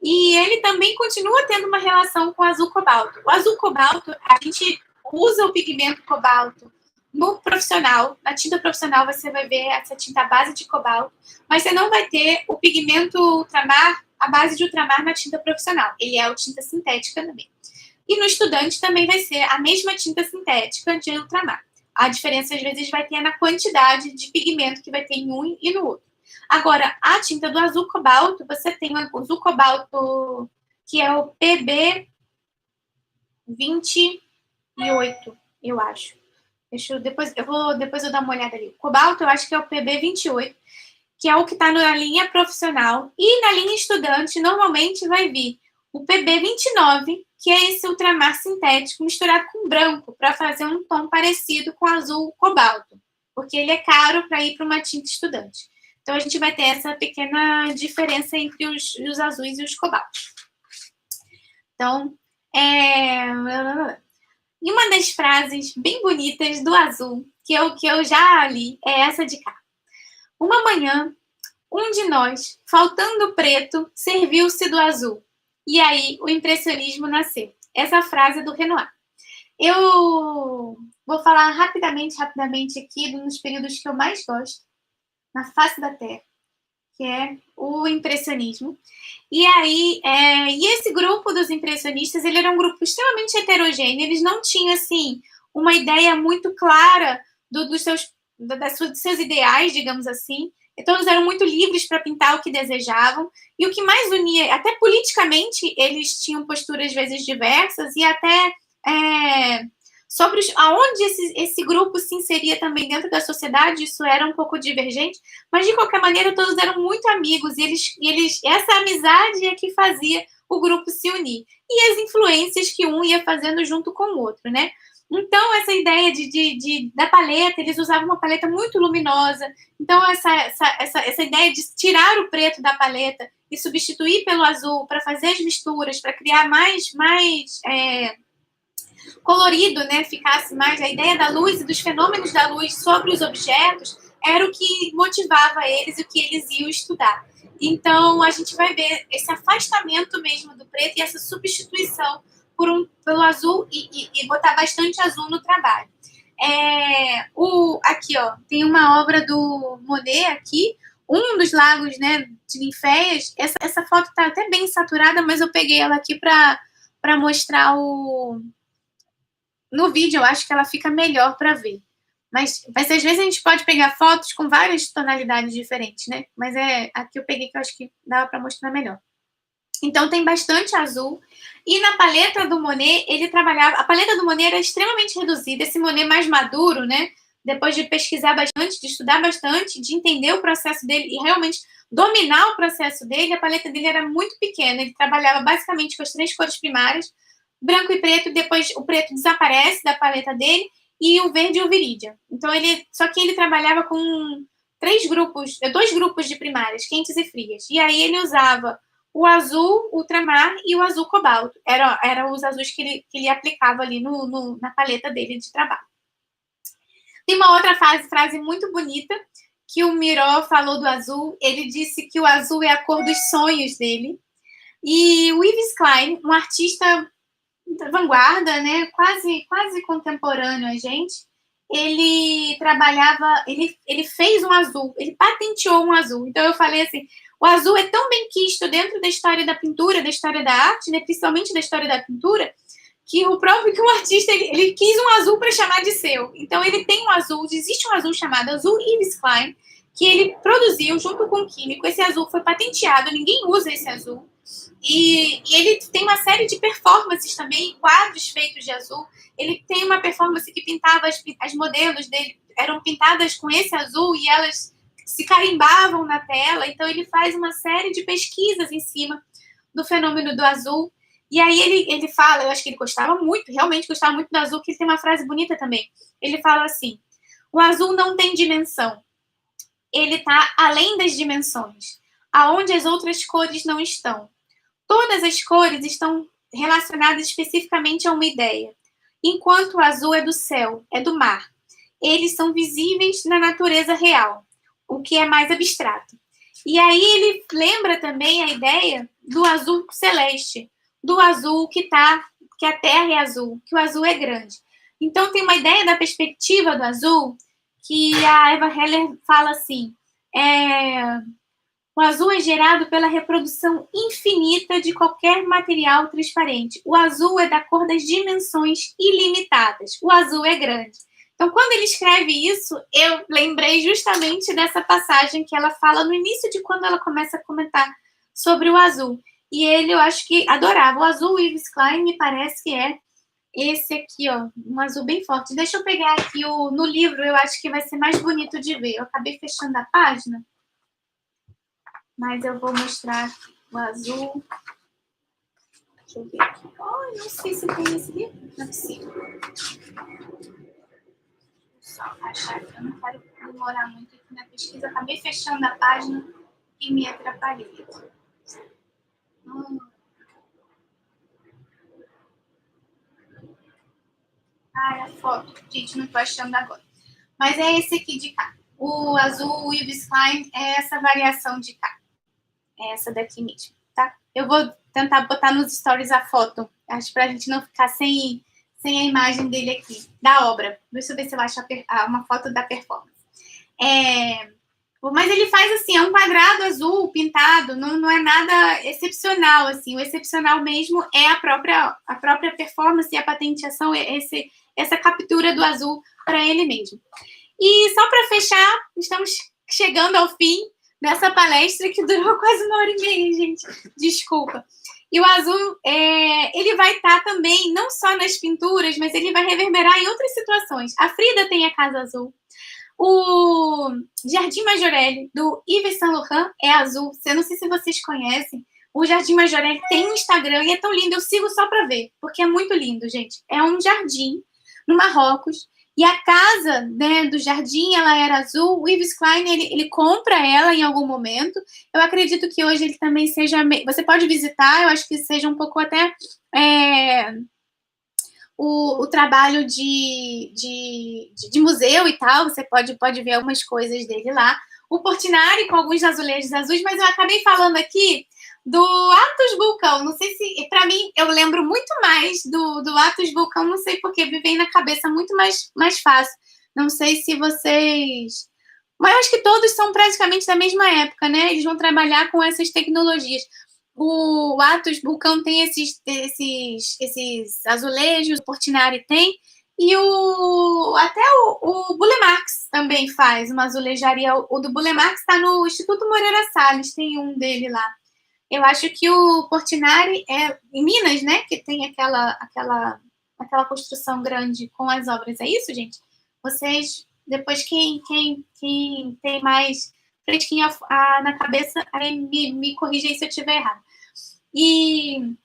E ele também continua tendo uma relação com o azul cobalto. O azul cobalto, a gente usa o pigmento cobalto no profissional. Na tinta profissional você vai ver essa tinta à base de cobalto, mas você não vai ter o pigmento ultramar, a base de ultramar na tinta profissional. Ele é o tinta sintética também. E no estudante também vai ser a mesma tinta sintética de ultramar. A diferença, às vezes, vai ter na quantidade de pigmento que vai ter em um e no outro. Agora, a tinta do azul cobalto, você tem o azul cobalto, que é o PB28, eu acho. Depois eu dar uma olhada ali. O cobalto, eu acho que é o PB28, que é o que está na linha profissional. E na linha estudante, normalmente vai vir o PB29, que é esse ultramar sintético misturado com branco, para fazer um tom parecido com o azul cobalto, porque ele é caro para ir para uma tinta estudante. Então, a gente vai ter essa pequena diferença entre os azuis e os cobaltos. Então, e uma das frases bem bonitas do azul, que eu já li, é essa de cá. Uma manhã, um de nós, faltando preto, serviu-se do azul. E aí, o impressionismo nasceu. Essa frase é do Renoir. Eu vou falar rapidamente aqui dos períodos que eu mais gosto na face da Terra, que é o impressionismo. E aí, e esse grupo dos impressionistas, ele era um grupo extremamente heterogêneo, eles não tinham, assim, uma ideia muito clara dos seus dos seus ideais, digamos assim. Todos eram muito livres para pintar o que desejavam. E o que mais unia, até politicamente, eles tinham posturas, às vezes, diversas, e até sobre aonde esse grupo se inseria também dentro da sociedade, isso era um pouco divergente, mas, de qualquer maneira, todos eram muito amigos, e essa amizade é que fazia o grupo se unir. E as influências que um ia fazendo junto com o outro, né? Então, essa ideia da paleta, eles usavam uma paleta muito luminosa. Então, essa ideia de tirar o preto da paleta e substituir pelo azul para fazer as misturas, para criar mais colorido, né? Ficasse mais a ideia da luz e dos fenômenos da luz sobre os objetos era o que motivava eles e o que eles iam estudar. Então, a gente vai ver esse afastamento mesmo do preto e essa substituição pelo azul e botar bastante azul no trabalho. Aqui, ó, tem uma obra do Monet aqui, um dos lagos, né, de Ninféias. Essa foto está até bem saturada, mas eu peguei ela aqui para mostrar no vídeo. Eu acho que ela fica melhor para ver. Mas às vezes a gente pode pegar fotos com várias tonalidades diferentes, né? Mas aqui eu peguei que eu acho que dava para mostrar melhor. Então, tem bastante azul. E na paleta do Monet, ele trabalhava... A paleta do Monet era extremamente reduzida. Esse Monet mais maduro, né? Depois de pesquisar bastante, de estudar bastante, de entender o processo dele e realmente dominar o processo dele, a paleta dele era muito pequena. Ele trabalhava basicamente com as 3 cores primárias, branco e preto, e depois o preto desaparece da paleta dele, e o verde e o virídia. Então, só que ele trabalhava com 2 grupos de primárias, quentes e frias. E aí ele usava o azul ultramar e o azul cobalto. Eram os azuis que ele aplicava ali na paleta dele de trabalho. Tem uma outra frase muito bonita que o Miró falou do azul. Ele disse que o azul é a cor dos sonhos dele. E o Yves Klein, um artista da vanguarda, né, quase contemporâneo a gente, ele trabalhava, ele fez um azul, ele patenteou um azul. Então eu falei assim, o azul é tão bem quisto dentro da história da pintura, da história da arte, né, principalmente da história da pintura, que o artista, ele quis um azul para chamar de seu. Então ele tem um azul, existe um azul chamado azul Yves Klein, que ele produziu junto com um químico. Esse azul foi patenteado, ninguém usa esse azul. E ele tem uma série de performances também, quadros feitos de azul. Ele tem uma performance que pintava as modelos dele, eram pintadas com esse azul e elas se carimbavam na tela. Então ele faz uma série de pesquisas em cima do fenômeno do azul. E aí ele fala, eu acho que ele realmente gostava muito do azul, que ele tem uma frase bonita também. Ele fala assim, o azul não tem dimensão. Ele está além das dimensões, aonde as outras cores não estão. Todas as cores estão relacionadas especificamente a uma ideia, enquanto o azul é do céu, é do mar. Eles são visíveis na natureza real, o que é mais abstrato. E aí ele lembra também a ideia do azul celeste, do azul que a terra é azul, que o azul é grande. Então tem uma ideia da perspectiva do azul que a Eva Heller fala assim, o azul é gerado pela reprodução infinita de qualquer material transparente. O azul é da cor das dimensões ilimitadas. O azul é grande. Então, quando ele escreve isso, eu lembrei justamente dessa passagem que ela fala no início de quando ela começa a comentar sobre o azul. E ele, eu acho que adorava. O azul Yves Klein me parece que é esse aqui, ó, um azul bem forte. Deixa eu pegar aqui no livro, eu acho que vai ser mais bonito de ver. Eu acabei fechando a página, mas eu vou mostrar o azul. Deixa eu ver aqui. Oh, não sei se tem esse livro. Não é possível. Só achar que eu não quero demorar muito aqui na pesquisa. Acabei fechando a página e me atrapalhei aqui. A foto. Gente, não tô achando agora. Mas é esse aqui de cá. O azul Yves Klein é essa variação de cá. É essa daqui mesmo, tá? Eu vou tentar botar nos stories a foto. Acho pra gente não ficar sem a imagem dele aqui, da obra. Deixa eu ver se eu acho uma foto da performance. Mas ele faz assim, é um quadrado azul pintado, não é nada excepcional, assim. O excepcional mesmo é a própria performance e a patenteação, essa captura do azul para ele mesmo. E só para fechar, estamos chegando ao fim dessa palestra que durou quase 1h30, gente. Desculpa. E o azul, ele vai estar também, não só nas pinturas, mas ele vai reverberar em outras situações. A Frida tem a Casa Azul. O Jardim Majorelle, do Yves Saint Laurent, é azul. Eu não sei se vocês conhecem. O Jardim Majorelle tem um Instagram e é tão lindo. Eu sigo só para ver, porque é muito lindo, gente. É um jardim no Marrocos. E a casa, né, do jardim, ela era azul. O Yves Klein, ele compra ela em algum momento. Eu acredito que hoje ele também seja... Você pode visitar, eu acho que seja um pouco até... O trabalho de museu e tal, você pode ver algumas coisas dele lá. O Portinari com alguns azulejos azuis, mas eu acabei falando aqui do Athos Vulcão. Não sei se, para mim, eu lembro muito mais do Athos Vulcão, não sei porque, me vem na cabeça muito mais fácil. Não sei se vocês... Mas acho que todos são praticamente da mesma época, né? Eles vão trabalhar com essas tecnologias. O Athos Vulcão tem esses azulejos, o Portinari tem, e até o Burle Marx também faz uma azulejaria. O do Burle Marx está no Instituto Moreira Salles, tem um dele lá. Eu acho que o Portinari é em Minas, né? Que tem aquela construção grande com as obras. É isso, gente? Vocês, depois, quem tem mais fresquinho na cabeça, aí me corrija aí se eu estiver errado. E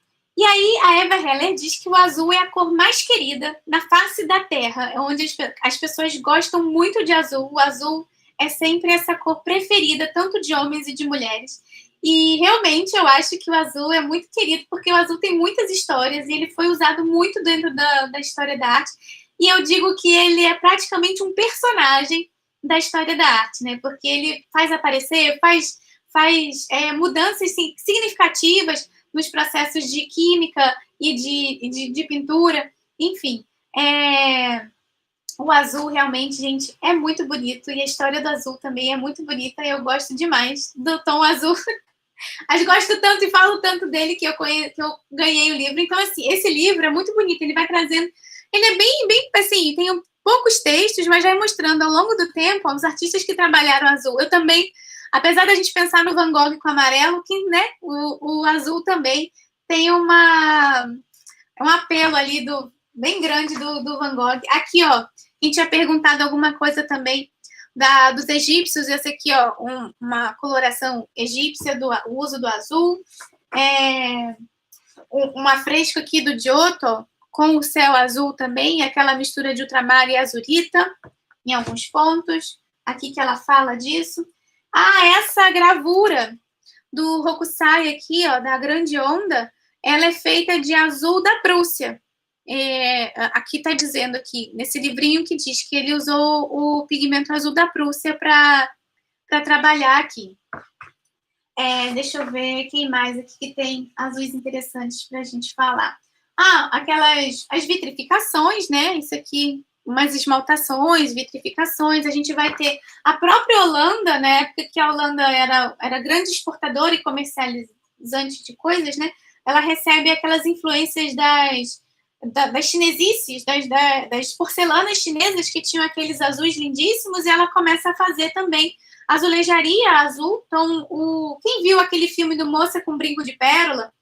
aí a Eva Heller diz que o azul é a cor mais querida na face da Terra, onde as pessoas gostam muito de azul. O azul é sempre essa cor preferida, tanto de homens e de mulheres. E realmente eu acho que o azul é muito querido, porque o azul tem muitas histórias e ele foi usado muito dentro da história da arte. E eu digo que ele é praticamente um personagem da história da arte, né? Porque ele faz aparecer, faz mudanças significativas nos processos de química e de pintura, enfim. O azul realmente, gente, é muito bonito, e a história do azul também é muito bonita, eu gosto demais do tom azul. Mas gosto tanto e falo tanto dele que eu ganhei o livro. Então, assim, esse livro é muito bonito, ele vai trazendo... Ele é bem assim, tem poucos textos, mas vai mostrando ao longo do tempo os artistas que trabalharam azul. Eu também, apesar da gente pensar no Van Gogh com amarelo, que, né, o azul também tem um apelo ali bem grande do Van Gogh. Aqui, ó, a gente tinha perguntado alguma coisa também dos egípcios, esse aqui, ó, uma coloração egípcia, o uso do azul. Um afresco aqui do Giotto, com o céu azul também, aquela mistura de ultramar e azurita, em alguns pontos. Aqui que ela fala disso. Essa gravura do Hokusai aqui, ó, da grande onda, ela é feita de azul da Prússia. Aqui está dizendo aqui, nesse livrinho que diz que ele usou o pigmento azul da Prússia para trabalhar aqui. Deixa eu ver quem mais aqui que tem azuis interessantes para a gente falar. As vitrificações, né? Isso aqui, umas esmaltações, vitrificações. A gente vai ter a própria Holanda, né? Porque a Holanda era grande exportadora e comercializante de coisas, né? Ela recebe aquelas influências das chinesices, das porcelanas chinesas que tinham aqueles azuis lindíssimos, e ela começa a fazer também azulejaria azul. Então, quem viu aquele filme do Moça com Brinco de Pérola,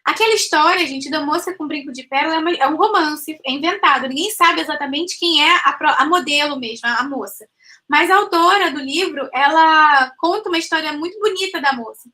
aquela história, gente, da Moça com Brinco de Pérola é um romance, é inventado. Ninguém sabe exatamente quem é a modelo mesmo, a moça. Mas a autora do livro, ela conta uma história muito bonita da moça.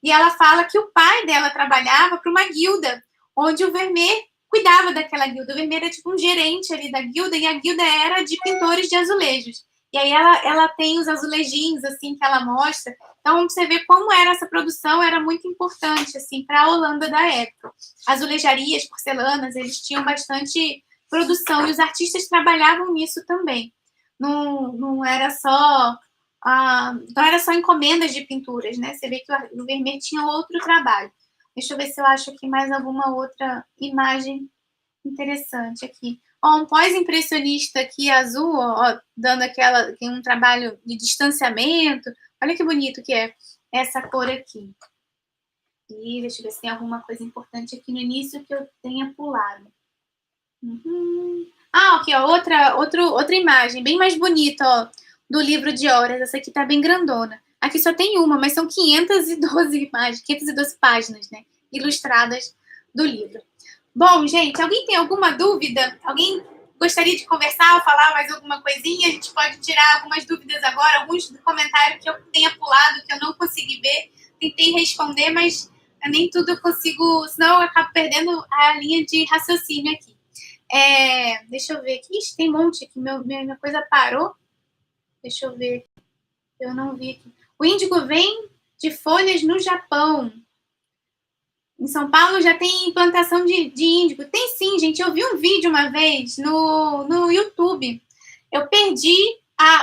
E ela fala que o pai dela trabalhava para uma guilda, onde o Vermeer cuidava daquela guilda. O Vermeer era tipo um gerente ali da guilda, e a guilda era de pintores de azulejos. E aí ela tem os azulejinhos, assim, que ela mostra. Então, você vê como era essa produção, era muito importante, assim, para a Holanda da época. Azulejarias, porcelanas, eles tinham bastante produção, e os artistas trabalhavam nisso também. Não era só encomendas de pinturas, né? Você vê que o Vermeer tinha outro trabalho. Deixa eu ver se eu acho aqui mais alguma outra imagem interessante aqui. Um pós-impressionista aqui, azul, ó, dando tem um trabalho de distanciamento. Olha que bonito que é essa cor aqui. E deixa eu ver se tem alguma coisa importante aqui no início que eu tenha pulado. Aqui, ó, outra imagem, bem mais bonita, ó. do livro de horas. Essa aqui tá bem grandona. Aqui só tem uma, mas são 512 imagens, 512 páginas, né? Ilustradas do livro. Bom, gente, alguém tem alguma dúvida? Alguém gostaria de conversar ou falar mais alguma coisinha? A gente pode tirar algumas dúvidas agora, alguns comentários que eu tenha pulado, que eu não consegui ver. Tentei responder, mas nem tudo eu consigo, senão eu acabo perdendo a linha de raciocínio aqui. Deixa eu ver aqui. Ixi, tem um monte aqui. Minha coisa parou. Deixa eu ver. Eu não vi aqui. O índigo vem de folhas no Japão. Em São Paulo já tem plantação de índigo. Tem sim, gente. Eu vi um vídeo uma vez no YouTube. Eu perdi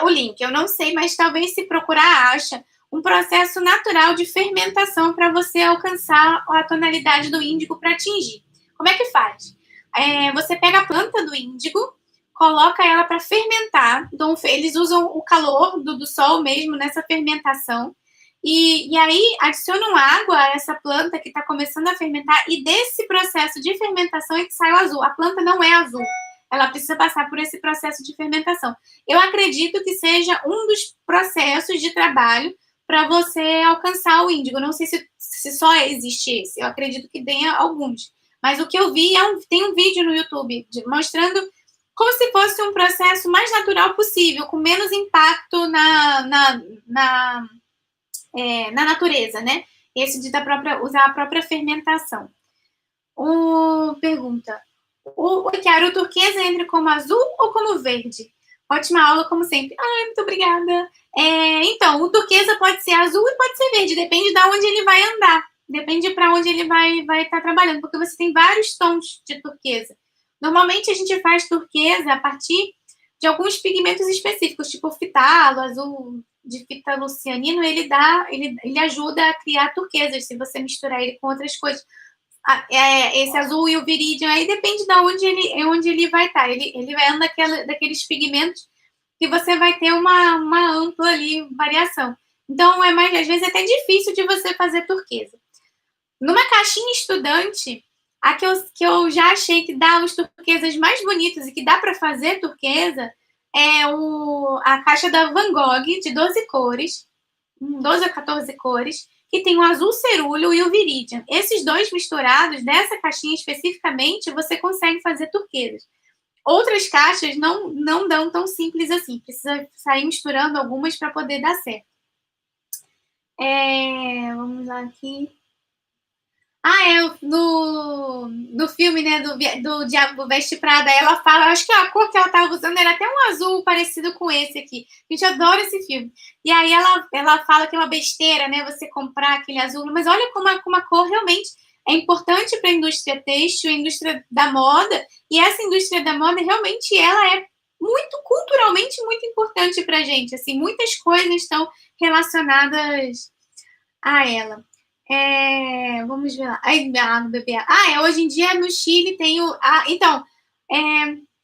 o link. Eu não sei, mas talvez se procurar acha. Um processo natural de fermentação para você alcançar a tonalidade do índigo para atingir. Como é que faz? Você pega a planta do índigo, coloca ela para fermentar. Então, eles usam o calor do sol mesmo nessa fermentação. E aí adicionam água a essa planta que está começando a fermentar, e desse processo de fermentação é que sai o azul. A planta não é azul, ela precisa passar por esse processo de fermentação. Eu acredito que seja um dos processos de trabalho para você alcançar o índigo. Não sei se só existe esse, eu acredito que tenha alguns. Mas o que eu vi tem um vídeo no YouTube mostrando como se fosse um processo mais natural possível, com menos impacto na natureza, né? Esse de usar a própria fermentação. Pergunta. Kiara, o turquesa entra como azul ou como verde? Ótima aula, como sempre. Muito obrigada. Então, o turquesa pode ser azul e pode ser verde, depende de onde ele vai andar. Depende para onde ele vai estar trabalhando, porque você tem vários tons de turquesa. Normalmente, a gente faz turquesa a partir de alguns pigmentos específicos, tipo fitalo, azul de fitolucianino, ele ajuda a criar turquesas, se você misturar ele com outras coisas. Esse azul e o virídio, aí depende de onde ele vai estar. Ele vai andar daqueles pigmentos que você vai ter uma ampla ali variação. Então, às vezes, é até difícil de você fazer turquesa. Numa caixinha estudante, a que eu já achei que dá os turquesas mais bonitos e que dá para fazer turquesa é a caixa da Van Gogh, de 12 cores, 12 a 14 cores, que tem o azul cerúleo e o viridian. Esses dois misturados, nessa caixinha especificamente, você consegue fazer turquesas. Outras caixas não dão tão simples assim. Precisa sair misturando algumas para poder dar certo. Vamos lá aqui. No filme, né, do Diabo Veste Prada, ela fala, acho que a cor que ela estava usando era até um azul parecido com esse aqui. A gente adora esse filme. E aí ela fala que é uma besteira, né, você comprar aquele azul, mas olha como a cor realmente é importante para a indústria têxtil, a indústria da moda, e essa indústria da moda realmente ela é culturalmente muito importante para a gente, assim, muitas coisas estão relacionadas a ela. Vamos ver lá. Bebê. Hoje em dia no Chile tem então,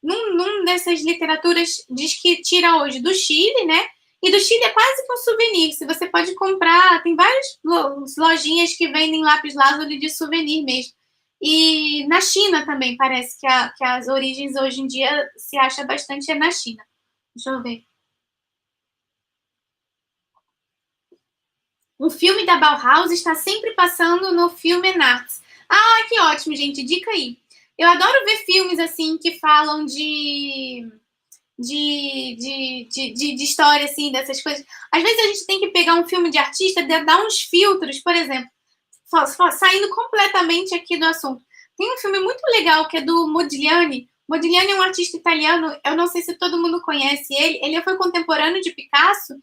num dessas literaturas diz que tira hoje do Chile, né? E do Chile é quase que um souvenir. Se você pode comprar, tem várias lojinhas que vendem lápis lazuli de souvenir mesmo. E na China também parece que as origens hoje em dia se acha bastante na China. Deixa eu ver. O filme da Bauhaus está sempre passando no Film and Arts. Que ótimo, gente. Dica aí. Eu adoro ver filmes assim que falam de história, assim, dessas coisas. Às vezes a gente tem que pegar um filme de artista, dar uns filtros, por exemplo, saindo completamente aqui do assunto. Tem um filme muito legal que é do Modigliani. Modigliani é um artista italiano, eu não sei se todo mundo conhece ele. Ele foi contemporâneo de Picasso.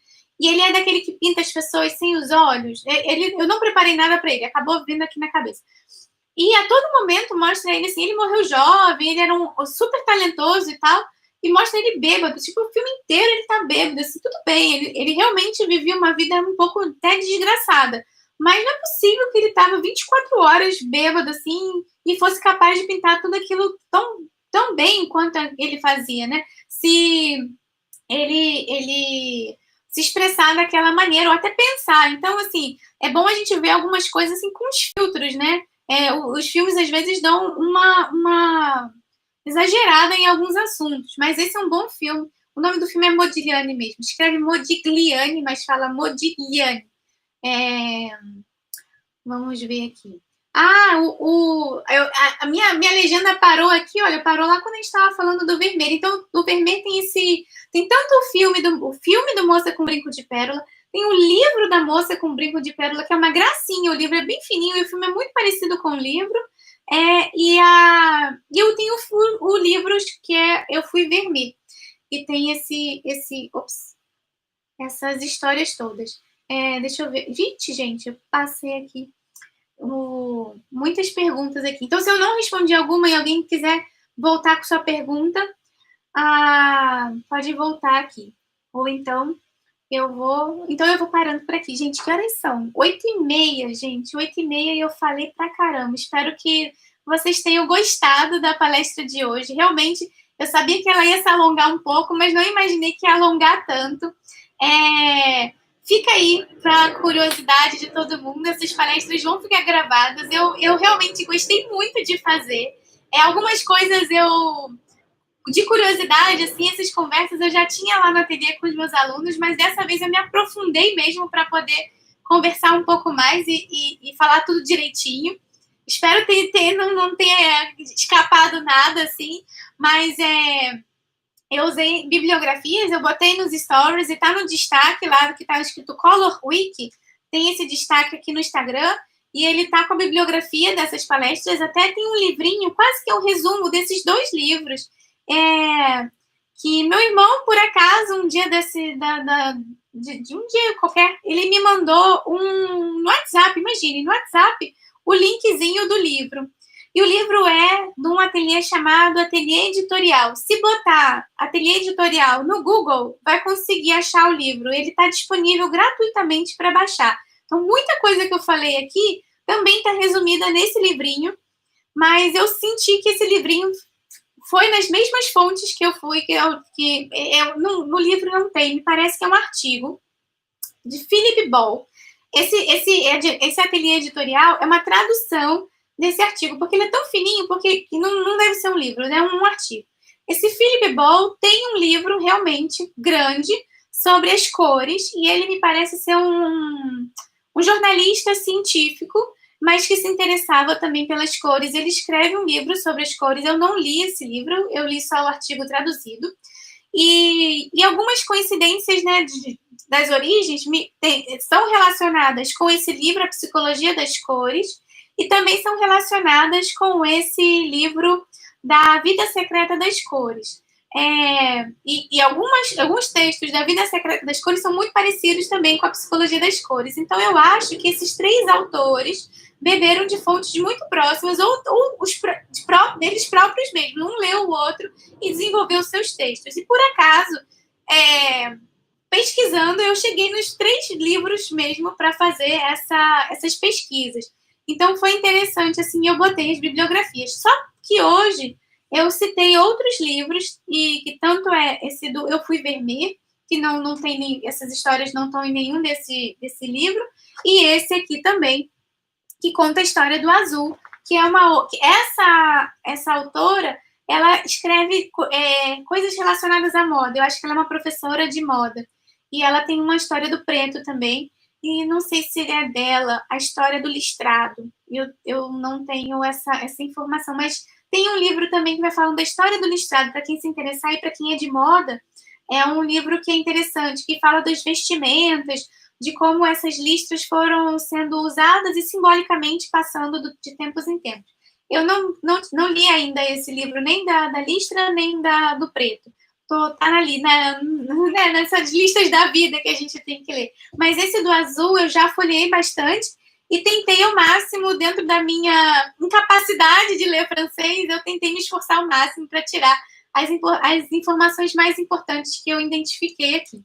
E ele é daquele que pinta as pessoas sem os olhos. Eu não preparei nada para ele, acabou vindo aqui na cabeça. E a todo momento mostra ele assim, ele morreu jovem, ele era super talentoso e tal, e mostra ele bêbado, tipo, o filme inteiro ele tá bêbado, assim, tudo bem, ele realmente vivia uma vida um pouco até desgraçada, mas não é possível que ele tava 24 horas bêbado, assim, e fosse capaz de pintar tudo aquilo tão bem quanto ele fazia, né? Se ele se expressar daquela maneira, ou até pensar. Então, assim, é bom a gente ver algumas coisas assim com os filtros, né? Os filmes, às vezes, dão uma exagerada em alguns assuntos, mas esse é um bom filme. O nome do filme é Modigliani mesmo. Escreve Modigliani, mas fala Modigliani. Vamos ver aqui. A minha legenda parou aqui, olha, parou lá quando a gente estava falando do Vermeer. Então, o Vermeer tem tanto o filme do Moça com Brinco de Pérola, tem o livro da Moça com Brinco de Pérola, que é uma gracinha, o livro é bem fininho e o filme é muito parecido com o livro. E eu tenho o livro que é Eu Fui Vermeer, e tem essas histórias todas. Deixa eu ver. Gente, eu passei aqui muitas perguntas aqui. Então, se eu não respondi alguma e alguém quiser voltar com sua pergunta, pode voltar aqui. Ou então eu vou parando por aqui. Gente, que horas são? 8h30, gente. 8h30 e eu falei pra caramba. Espero que vocês tenham gostado da palestra de hoje. Realmente, eu sabia que ela ia se alongar um pouco, mas não imaginei que ia alongar tanto. Fica aí para curiosidade de todo mundo. Essas palestras vão ficar gravadas. Eu realmente gostei muito de fazer. Algumas coisas de curiosidade, assim, essas conversas eu já tinha lá na ateliê com os meus alunos, mas dessa vez eu me aprofundei mesmo para poder conversar um pouco mais e falar tudo direitinho. Espero não tenha escapado nada, assim, mas eu usei bibliografias, eu botei nos stories e tá no destaque lá que tá escrito Color Week, tem esse destaque aqui no Instagram, e ele tá com a bibliografia dessas palestras, até tem um livrinho, quase que é um resumo desses 2 livros, que meu irmão, por acaso, um dia de um dia qualquer, ele me mandou no WhatsApp, imagine, no WhatsApp, o linkzinho do livro. E o livro é de um ateliê chamado Ateliê Editorial. Se botar Ateliê Editorial no Google, vai conseguir achar o livro. Ele está disponível gratuitamente para baixar. Então, muita coisa que eu falei aqui também está resumida nesse livrinho, mas eu senti que esse livrinho foi nas mesmas fontes que eu fui, no livro não tem, me parece que é um artigo de Philip Ball. Esse ateliê editorial é uma tradução desse artigo, porque ele é tão fininho, porque não deve ser um livro, é um artigo. Esse Philip Ball tem um livro realmente grande sobre as cores, e ele me parece ser um jornalista científico, mas que se interessava também pelas cores. Ele escreve um livro sobre as cores. Eu não li esse livro, eu li só o artigo traduzido. E algumas coincidências, né, das origens são relacionadas com esse livro, A Psicologia das Cores, e também são relacionadas com esse livro da Vida Secreta das Cores. Alguns textos da Vida Secreta das Cores são muito parecidos também com a Psicologia das Cores. Então, eu acho que esses 3 autores beberam de fontes muito próximas, ou deles próprios mesmo. Um leu o outro e desenvolveu seus textos. E, por acaso, pesquisando, eu cheguei nos 3 livros mesmo para fazer essas pesquisas. Então, foi interessante, assim, eu botei as bibliografias. Só que hoje eu citei outros livros, e que tanto esse do Eu Fui Vermeer, que não tem essas histórias não estão em nenhum desse livro, e esse aqui também, que conta a história do Azul, que é essa autora, ela escreve coisas relacionadas à moda. Eu acho que ela é uma professora de moda, e ela tem uma história do preto também, e não sei se é dela, a história do listrado. Eu não tenho essa informação, mas tem um livro também que vai falando da história do listrado, para quem se interessar e para quem é de moda. É um livro que é interessante, que fala das vestimentas, de como essas listras foram sendo usadas e simbolicamente passando de tempos em tempos. Eu não li ainda esse livro, nem da listra, nem do preto. Tá ali, nessas listas da vida que a gente tem que ler. Mas esse do azul eu já folhei bastante e tentei ao máximo, dentro da minha incapacidade de ler francês, eu tentei me esforçar ao máximo para tirar as informações mais importantes que eu identifiquei aqui.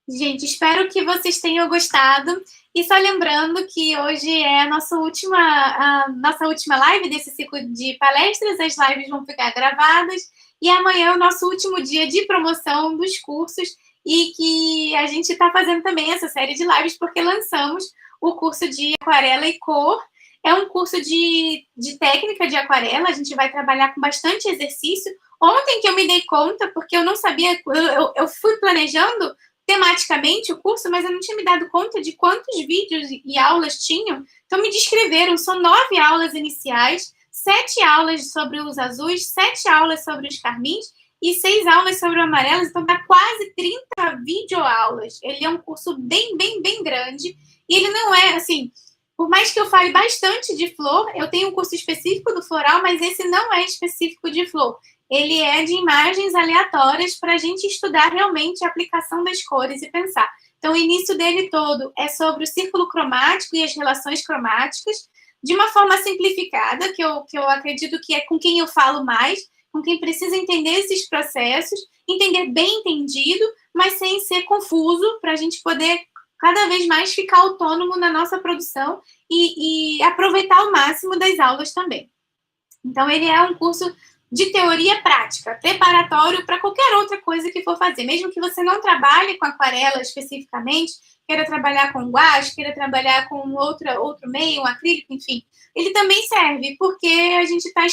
Gente, espero que vocês tenham gostado. E só lembrando que hoje é a nossa última live desse ciclo de palestras. As lives vão ficar gravadas. E amanhã é o nosso último dia de promoção dos cursos. E que a gente está fazendo também essa série de lives porque lançamos o curso de aquarela e cor. É um curso de técnica de aquarela. A gente vai trabalhar com bastante exercício. Ontem que eu me dei conta, porque eu não sabia, eu fui planejando tematicamente o curso, mas eu não tinha me dado conta de quantos vídeos e aulas tinham. Então, me descreveram, são 9 aulas iniciais, 7 aulas sobre os azuis, 7 aulas sobre os carmins e 6 aulas sobre o amarelo, então dá quase 30 videoaulas. Ele é um curso bem, bem, bem grande, e ele não é, assim, por mais que eu fale bastante de flor, eu tenho um curso específico do floral, mas esse não é específico de flor. Ele é de imagens aleatórias para a gente estudar realmente a aplicação das cores e pensar. Então, o início dele todo é sobre o círculo cromático e as relações cromáticas, de uma forma simplificada, que eu acredito que é com quem eu falo mais, com quem precisa entender esses processos, entender bem entendido, mas sem ser confuso, para a gente poder cada vez mais ficar autônomo na nossa produção e aproveitar ao máximo das aulas também. Então, ele é um curso de teoria prática, preparatório para qualquer outra coisa que for fazer. Mesmo que você não trabalhe com aquarela especificamente, queira trabalhar com guache, queira trabalhar com outro meio, um acrílico, enfim. Ele também serve, porque a gente está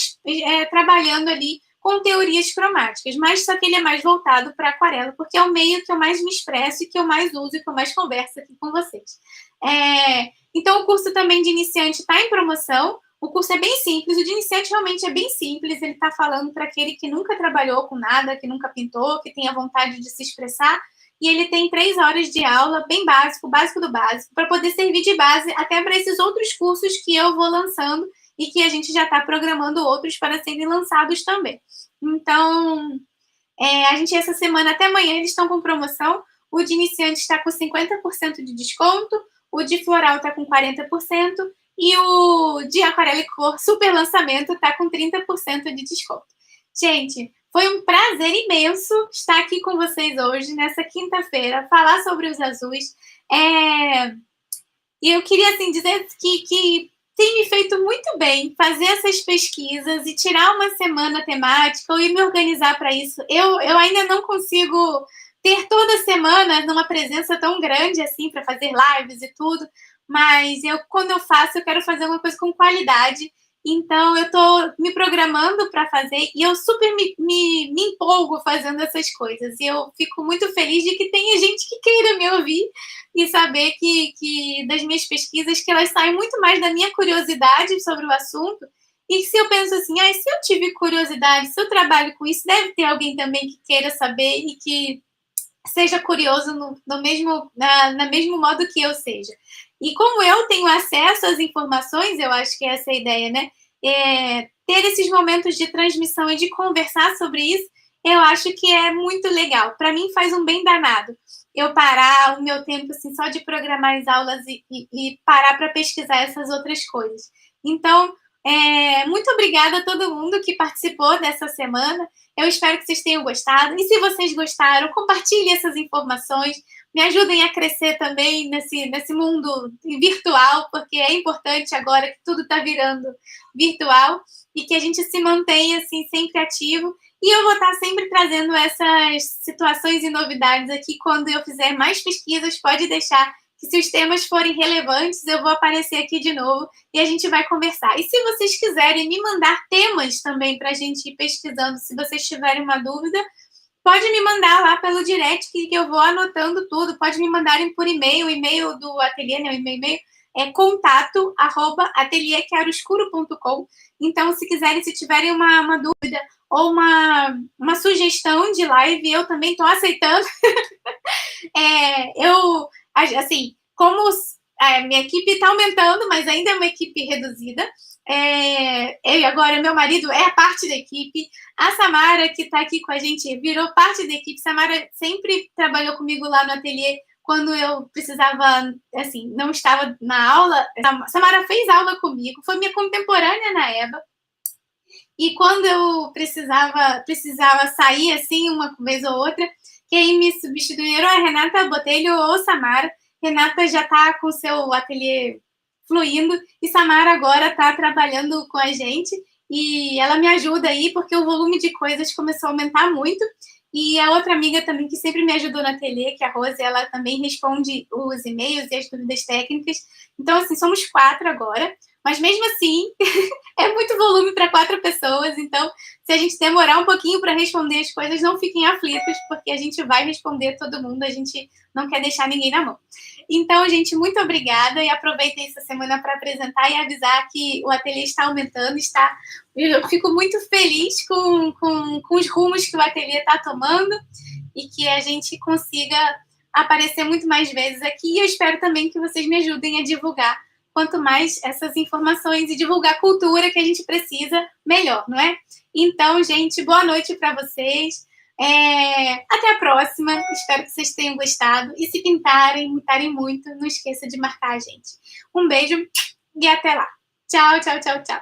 trabalhando ali com teorias cromáticas, mas só que ele é mais voltado para aquarela, porque é o meio que eu mais me expresso e que eu mais uso e que eu mais converso aqui com vocês. Então, o curso também de iniciante está em promoção. O curso é bem simples, o de iniciante realmente é bem simples, ele está falando para aquele que nunca trabalhou com nada, que nunca pintou, que tenha vontade de se expressar, e ele tem 3 horas de aula, bem básico, básico do básico, para poder servir de base até para esses outros cursos que eu vou lançando e que a gente já está programando outros para serem lançados também. Então, a gente, essa semana até amanhã, eles estão com promoção, o de iniciante está com 50% de desconto, o de floral está com 40%, e o de aquarela e cor super lançamento está com 30% de desconto. Gente, foi um prazer imenso estar aqui com vocês hoje, nessa quinta-feira, falar sobre os azuis. E eu queria assim, dizer que tem me feito muito bem fazer essas pesquisas e tirar uma semana temática ou ir me organizar para isso. Eu ainda não consigo ter toda semana numa presença tão grande assim para fazer lives e tudo, mas quando eu faço, eu quero fazer uma coisa com qualidade. Então, eu estou me programando para fazer e eu super me empolgo fazendo essas coisas. E eu fico muito feliz de que tenha gente que queira me ouvir e saber que das minhas pesquisas, que elas saem muito mais da minha curiosidade sobre o assunto. E se eu penso assim, se eu tive curiosidade, se eu trabalho com isso, deve ter alguém também que queira saber e que seja curioso no mesmo modo que eu seja. E como eu tenho acesso às informações, eu acho que essa é a ideia, né? Ter esses momentos de transmissão e de conversar sobre isso, eu acho que é muito legal. Para mim faz um bem danado eu parar o meu tempo assim, só de programar as aulas e parar para pesquisar essas outras coisas. Então, muito obrigada a todo mundo que participou dessa semana. Eu espero que vocês tenham gostado. E se vocês gostaram, compartilhem essas informações. Me ajudem a crescer também nesse mundo virtual, porque é importante agora que tudo está virando virtual e que a gente se mantenha assim, sempre ativo. E eu vou estar sempre trazendo essas situações e novidades aqui quando eu fizer mais pesquisas. Pode deixar que, se os temas forem relevantes, eu vou aparecer aqui de novo e a gente vai conversar. E se vocês quiserem me mandar temas também para a gente ir pesquisando, se vocês tiverem uma dúvida, pode me mandar lá pelo direct que eu vou anotando tudo. Pode me mandarem por e-mail, o e-mail do ateliê, né? O e-mail é contato@atelierquearoscuro.com. Então, se quiserem, se tiverem uma dúvida ou uma sugestão de live, eu também estou aceitando. Assim, como a minha equipe está aumentando, mas ainda é uma equipe reduzida. Eu e agora, meu marido é a parte da equipe. A Samara, que está aqui com a gente, virou parte da equipe. Samara sempre trabalhou comigo lá no ateliê quando eu precisava, assim, não estava na aula. Samara fez aula comigo, foi minha contemporânea na EBA. E quando eu precisava sair, assim, uma vez ou outra, quem me substituíram é a Renata Botelho ou Samara. Renata já está com o seu ateliê fluindo e Samara agora está trabalhando com a gente e ela me ajuda aí porque o volume de coisas começou a aumentar muito. E a outra amiga também que sempre me ajudou no ateliê, que é a Rose, ela também responde os e-mails e as dúvidas técnicas. Então, assim, somos 4 agora. Mas mesmo assim, é muito volume para 4 pessoas, então se a gente demorar um pouquinho para responder as coisas, não fiquem aflitos, porque a gente vai responder todo mundo, a gente não quer deixar ninguém na mão. Então, gente, muito obrigada e aproveitei essa semana para apresentar e avisar que o ateliê está aumentando, está... Eu fico muito feliz com os rumos que o ateliê está tomando e que a gente consiga aparecer muito mais vezes aqui. E eu espero também que vocês me ajudem a divulgar quanto mais essas informações e divulgar a cultura que a gente precisa, melhor, não é? Então, gente, boa noite para vocês. Até a próxima. Espero que vocês tenham gostado. E se pintarem muito, não esqueça de marcar a gente. Um beijo e até lá. Tchau, tchau, tchau, tchau.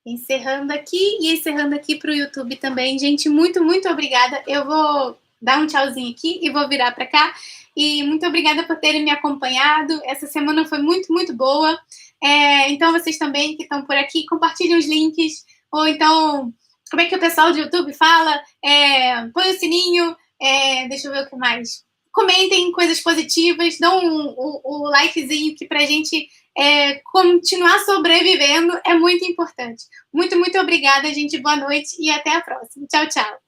Encerrando aqui e encerrando aqui para o YouTube também. Gente, muito, muito obrigada. Eu vou dar um tchauzinho aqui e vou virar para cá. E muito obrigada por terem me acompanhado. Essa semana foi muito, muito boa. Então, vocês também que estão por aqui, compartilhem os links. Ou então, como é que o pessoal do YouTube fala? Põe o sininho. Deixa eu ver o que mais. Comentem coisas positivas. Dão o likezinho que para a gente continuar sobrevivendo é muito importante. Muito, muito obrigada, gente. Boa noite e até a próxima. Tchau, tchau.